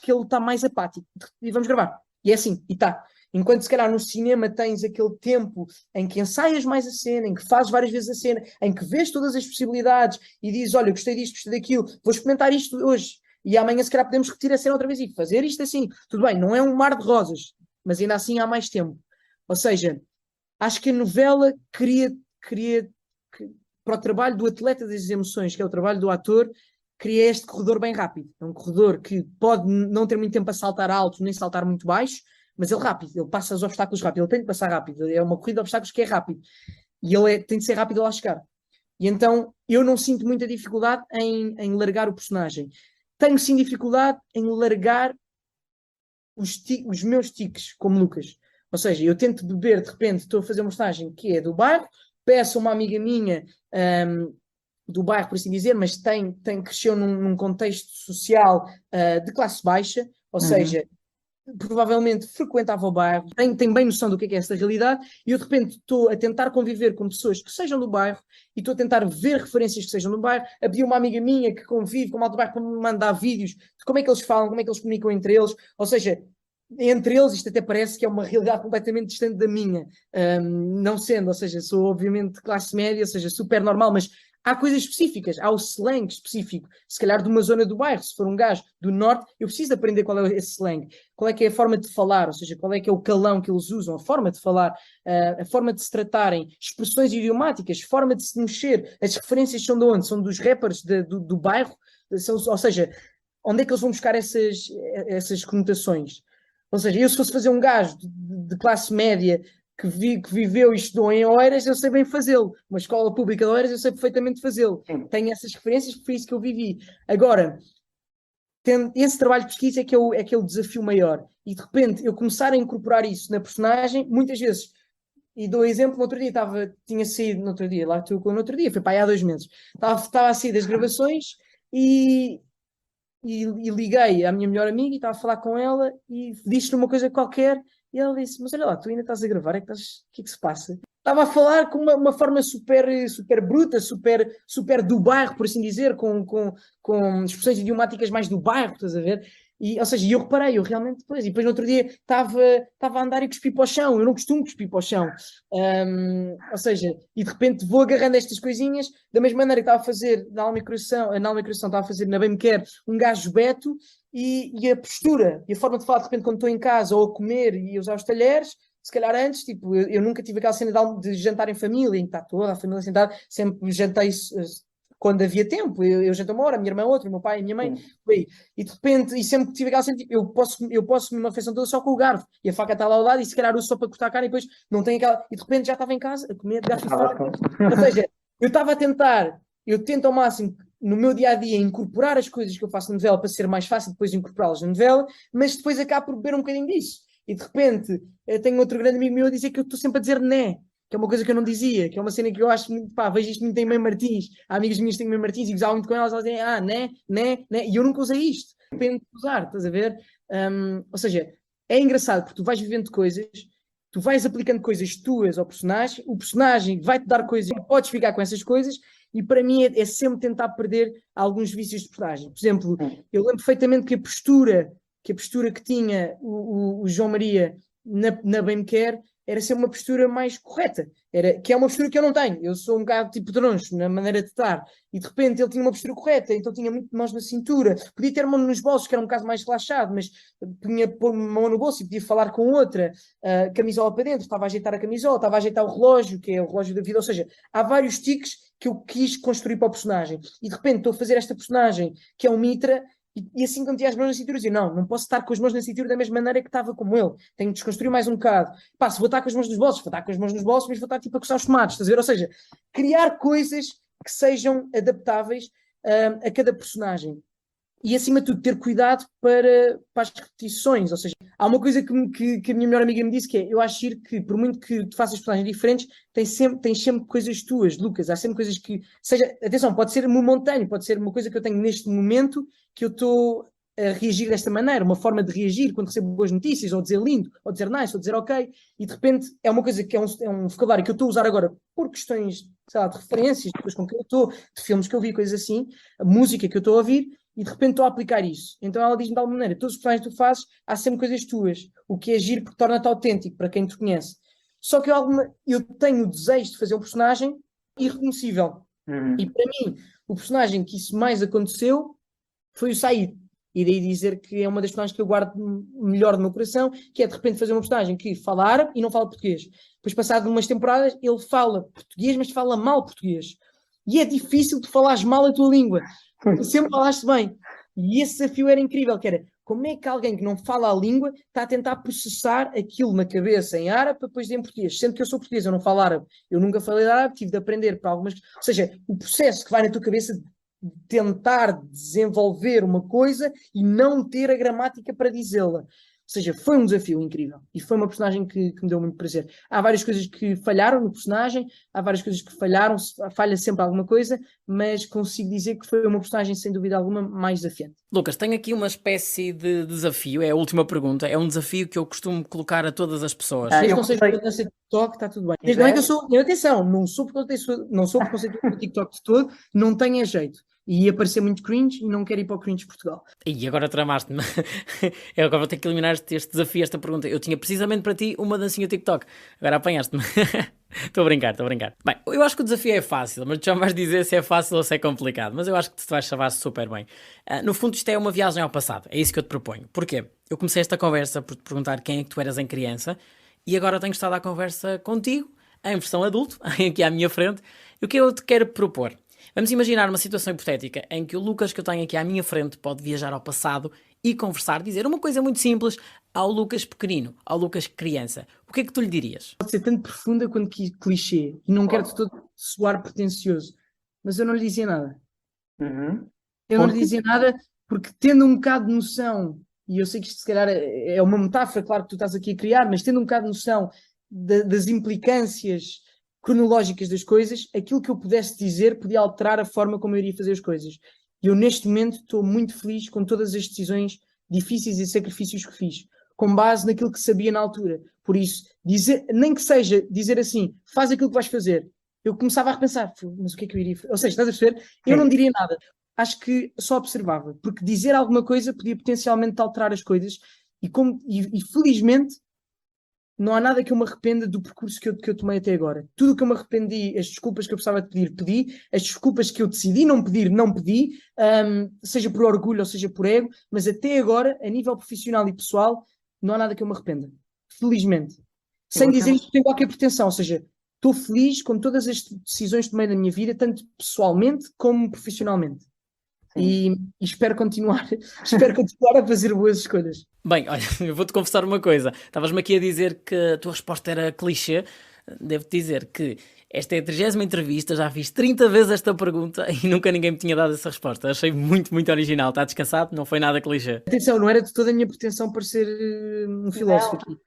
que ele está mais apático. E vamos gravar. E é assim, e está. Enquanto se calhar no cinema tens aquele tempo em que ensaias mais a cena, em que fazes várias vezes a cena, em que vês todas as possibilidades e dizes, olha, gostei disto, gostei daquilo, vou experimentar isto hoje. E amanhã se calhar podemos repetir a cena outra vez e fazer isto assim. Tudo bem, não é um mar de rosas, mas ainda assim há mais tempo. Ou seja, acho que a novela para o trabalho do atleta das emoções, que é o trabalho do ator, cria este corredor bem rápido. É um corredor que pode não ter muito tempo a saltar alto, nem saltar muito baixo, mas ele rápido, ele passa os obstáculos rápido, ele tem de passar rápido, é uma corrida de obstáculos que é rápido, e ele tem de ser rápido a lá chegar. E então eu não sinto muita dificuldade em largar o personagem. Tenho sim dificuldade em largar os meus tiques, como Lucas. Ou seja, eu tento beber, de repente estou a fazer uma personagem que é do bairro, peço a uma amiga minha do bairro, por assim dizer, mas cresceu num contexto social de classe baixa, ou seja, provavelmente frequentava o bairro, tem bem noção do que é essa realidade, e eu de repente estou a tentar conviver com pessoas que sejam do bairro, e estou a tentar ver referências que sejam do bairro, a pedir uma amiga minha que convive com o malta do bairro para me mandar vídeos de como é que eles falam, como é que eles comunicam entre eles, ou seja, entre eles isto até parece que é uma realidade completamente distante da minha, não sendo, ou seja, sou obviamente de classe média, ou seja, super normal, mas há coisas específicas, há o slang específico, se calhar de uma zona do bairro, se for um gajo do norte, eu preciso aprender qual é esse slang, qual é que é a forma de falar, ou seja, qual é que é o calão que eles usam, a forma de falar, a forma de se tratarem, expressões idiomáticas, forma de se mexer, as referências são de onde? São dos rappers do bairro, ou seja, onde é que eles vão buscar essas conotações? Ou seja, eu se fosse fazer um gajo de classe média que viveu e estudou em Oeiras, eu sei bem fazê-lo. Uma escola pública de Oeiras, eu sei perfeitamente fazê-lo. Tenho essas referências, foi isso que eu vivi. Agora, esse trabalho de pesquisa é que é o desafio maior. E de repente, eu começar a incorporar isso na personagem, muitas vezes, e dou exemplo, no outro dia tinha saído, no outro dia, lá estou no outro dia, foi para aí há 2 meses, estava a sair das gravações e liguei à minha melhor amiga e estava a falar com ela e disse-lhe uma coisa qualquer e ela disse, mas olha lá, tu ainda estás a gravar, o que é que se passa? Estava a falar com uma forma super bruta, super do bairro, por assim dizer, com expressões idiomáticas mais do bairro, estás a ver? Ou seja, eu reparei, eu realmente depois, e depois no outro dia estava a andar e cuspi para o chão, eu não costumo cuspir para o chão, ou seja, e de repente vou agarrando estas coisinhas, da mesma maneira que estava a fazer na Alma e Coração estava a fazer na Bem Me Quer um gajo beto, e a postura, e a forma de falar de repente quando estou em casa, ou a comer e a usar os talheres, se calhar antes, tipo, eu nunca tive aquela cena de jantar em família, em que está toda a família sentada, sempre jantei quando havia tempo, eu janto uma hora, a minha irmã outra, o meu pai e a minha mãe, e de repente, e sempre que tive aquela cena, tipo, eu posso comer uma refeição toda só com o garfo, e a faca está lá ao lado, e se calhar uso só para cortar a carne, e depois não tem aquela, e de repente já estava em casa a comer de garfo e faca. Ou seja, eu estava a tentar, eu tento ao máximo no meu dia-a-dia incorporar as coisas que eu faço na novela para ser mais fácil depois incorporá-las na novela, mas depois acabo por beber um bocadinho disso. E de repente, eu tenho outro grande amigo meu a dizer que eu estou sempre a dizer né, que é uma coisa que eu não dizia, que é uma cena que eu acho muito, pá, vejo isto muito em Mãe Martins, há amigas minhas que têm Mãe Martins e gozava muito com elas dizem, né, né, né, e eu nunca usei isto, depende de usar, estás a ver? Ou seja, é engraçado porque tu vais vivendo coisas, tu vais aplicando coisas tuas ao personagem, o personagem vai-te dar coisas e podes ficar com essas coisas, e para mim é sempre tentar perder alguns vícios de personagem. Por exemplo, eu lembro perfeitamente que a postura que tinha o João Maria na Bem Me Quer era ser uma postura mais correta, que é uma postura que eu não tenho. Eu sou um bocado tipo troncho na maneira de estar, e de repente ele tinha uma postura correta, então tinha muito mãos na cintura, podia ter mão nos bolsos, que era um bocado mais relaxado, mas punha pôr uma mão no bolso e podia falar com outra, camisola para dentro, estava a ajeitar a camisola, estava a ajeitar o relógio, que é o relógio da vida, ou seja, há vários tiques que eu quis construir para o personagem, e de repente estou a fazer esta personagem que é um Mitra, e assim que metia as mãos na cintura, dizia, não posso estar com as mãos na cintura da mesma maneira que estava como ele, tenho de desconstruir mais um bocado. Pá, se vou estar com as mãos nos bolsos, vou estar com as mãos nos bolsos, mas vou estar tipo a coçar os tomates, estás a ver? Ou seja, criar coisas que sejam adaptáveis a cada personagem. E acima de tudo, ter cuidado para as repetições. Ou seja, há uma coisa que a minha melhor amiga me disse, que é, eu acho que por muito que tu faças personagens diferentes, tens sempre coisas tuas, Lucas. Há sempre coisas que... atenção, pode ser momentâneo, pode ser uma coisa que eu tenho neste momento, que eu estou a reagir desta maneira, uma forma de reagir quando recebo boas notícias, ou dizer lindo, ou dizer nice, ou dizer ok, e de repente é uma coisa que é um vocabulário que eu estou a usar agora por questões, sei lá, de referências, de coisas com que eu estou, de filmes que eu vi, coisas assim, a música que eu estou a ouvir, e de repente estou a aplicar isso. Então ela diz-me de alguma maneira, todos os personagens que tu fazes, há sempre coisas tuas, o que é giro porque torna-te autêntico para quem te conhece. Só que eu tenho o desejo de fazer um personagem irreconhecível. E para mim, o personagem que isso mais aconteceu foi o Said. E daí dizer que é uma das personagens que eu guardo melhor no meu coração, que é de repente fazer uma personagem que fala árabe e não fala português. Depois, passado umas temporadas, ele fala português, mas fala mal português. E é difícil de falares mal a tua língua. Tu sempre falaste bem. E esse desafio era incrível, que era como é que alguém que não fala a língua está a tentar processar aquilo na cabeça em árabe para depois dizer em português. Sendo que eu sou português, eu não falo árabe. Eu nunca falei de árabe, tive de aprender para algumas... Ou seja, o processo que vai na tua cabeça de tentar desenvolver uma coisa e não ter a gramática para dizê-la. Ou seja, foi um desafio incrível. E foi uma personagem que me deu muito prazer. Há várias coisas que falharam no personagem, há várias coisas que falharam, falha sempre alguma coisa, mas consigo dizer que foi uma personagem, sem dúvida alguma, mais desafiante.
Lucas, tenho aqui uma espécie de desafio, é a última pergunta, é um desafio que eu costumo colocar a todas as pessoas.
Desde que não seja por dança de TikTok, está tudo bem. Desde não é que eu sou, atenção, não sou preconceituoso no TikTok de todo, não tenho jeito. E ia parecer muito cringe e não quero ir para o cringe de Portugal.
E agora tramaste-me. Eu agora vou ter que eliminar este desafio, esta pergunta. Eu tinha precisamente para ti uma dancinha TikTok. Agora apanhaste-me. Estou a brincar. Bem, eu acho que o desafio é fácil, mas tu já me vais dizer se é fácil ou se é complicado. Mas eu acho que tu vais saber super bem. No fundo, isto é uma viagem ao passado. É isso que eu te proponho. Porquê? Eu comecei esta conversa por te perguntar quem é que tu eras em criança e agora tenho estado à conversa contigo, em versão adulto, aqui à minha frente. E o que eu te quero propor? Vamos imaginar uma situação hipotética em que o Lucas que eu tenho aqui à minha frente pode viajar ao passado e conversar, dizer uma coisa muito simples ao Lucas pequenino, ao Lucas criança. O que é que tu lhe dirias?
Pode ser tanto profunda quanto clichê, e não quero de todo soar pretencioso, mas eu não lhe dizia nada. Eu não lhe dizia nada porque, tendo um bocado de noção, e eu sei que isto se calhar é uma metáfora, claro que tu estás aqui a criar, mas tendo um bocado de noção das implicâncias cronológicas das coisas, aquilo que eu pudesse dizer podia alterar a forma como eu iria fazer as coisas. E eu, neste momento, estou muito feliz com todas as decisões difíceis e sacrifícios que fiz, com base naquilo que sabia na altura. Por isso, nem que seja dizer assim, faz aquilo que vais fazer, eu começava a repensar, mas o que é que eu iria fazer? Ou seja, estás a perceber? Eu não diria nada. Acho que só observava, porque dizer alguma coisa podia potencialmente alterar as coisas, e felizmente não há nada que eu me arrependa do percurso que eu tomei até agora. Tudo o que eu me arrependi, as desculpas que eu precisava de pedir, pedi. As desculpas que eu decidi não pedir, não pedi. Seja por orgulho ou seja por ego. Mas até agora, a nível profissional e pessoal, não há nada que eu me arrependa. Felizmente. Sem dizer isto, tenho qualquer pretensão. Ou seja, estou feliz com todas as decisões que tomei na minha vida, tanto pessoalmente como profissionalmente. E espero continuar a fazer boas escolhas.
Bem, olha, eu vou-te confessar uma coisa. Estavas-me aqui a dizer que a tua resposta era clichê. Devo-te dizer que esta é a 30ª entrevista, já fiz 30 vezes esta pergunta e nunca ninguém me tinha dado essa resposta. Achei muito, muito original. Está descansado? Não foi nada clichê.
Atenção, não era de toda a minha pretensão para ser um filósofo aqui.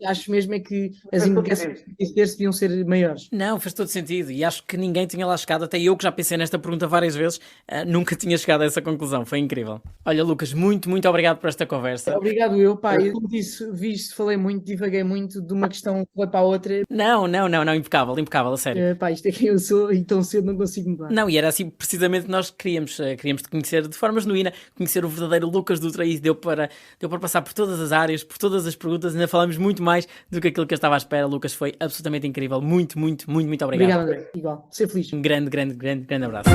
Acho mesmo é que as
Faz todo
implicações
sentido.
disso deviam ser maiores.
Não, faz todo sentido e acho que ninguém tinha lá chegado, até eu que já pensei nesta pergunta várias vezes, nunca tinha chegado a essa conclusão, foi incrível. Olha, Lucas, muito, muito obrigado por esta conversa.
Obrigado eu, pá, eu disse, viste, falei muito, divaguei muito de uma questão que foi para a outra.
Não, impecável, impecável, a sério.
Pá, isto é quem eu sou e tão cedo não consigo mudar.
Não, e era assim precisamente que nós queríamos te conhecer de forma genuína, conhecer o verdadeiro Lucas Dutra e deu para passar por todas as áreas, por todas as perguntas, ainda falamos muito mais do que aquilo que eu estava à espera. Lucas, foi absolutamente incrível, muito, muito, muito, muito obrigado.
Obrigado, André. Igual, ser feliz.
Um grande, grande, grande, grande abraço.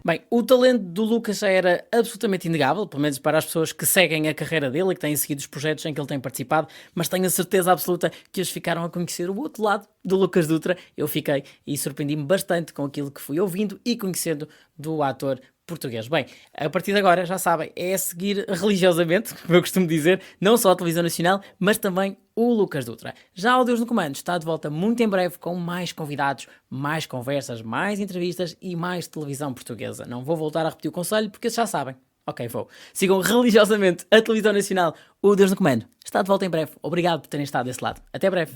Bem, o talento do Lucas já era absolutamente inegável, pelo menos para as pessoas que seguem a carreira dele e que têm seguido os projetos em que ele tem participado, mas tenho a certeza absoluta que eles ficaram a conhecer o outro lado do Lucas Dutra. Eu fiquei e surpreendi-me bastante com aquilo que fui ouvindo e conhecendo do ator português. Bem, a partir de agora, já sabem, é seguir religiosamente, como eu costumo dizer, não só a televisão nacional, mas também o Lucas Dutra. Já o Deus no Comando está de volta muito em breve com mais convidados, mais conversas, mais entrevistas e mais televisão portuguesa. Não vou voltar a repetir o conselho porque já sabem. Ok, vou. Sigam religiosamente a televisão nacional. O Deus no Comando está de volta em breve. Obrigado por terem estado desse lado. Até breve.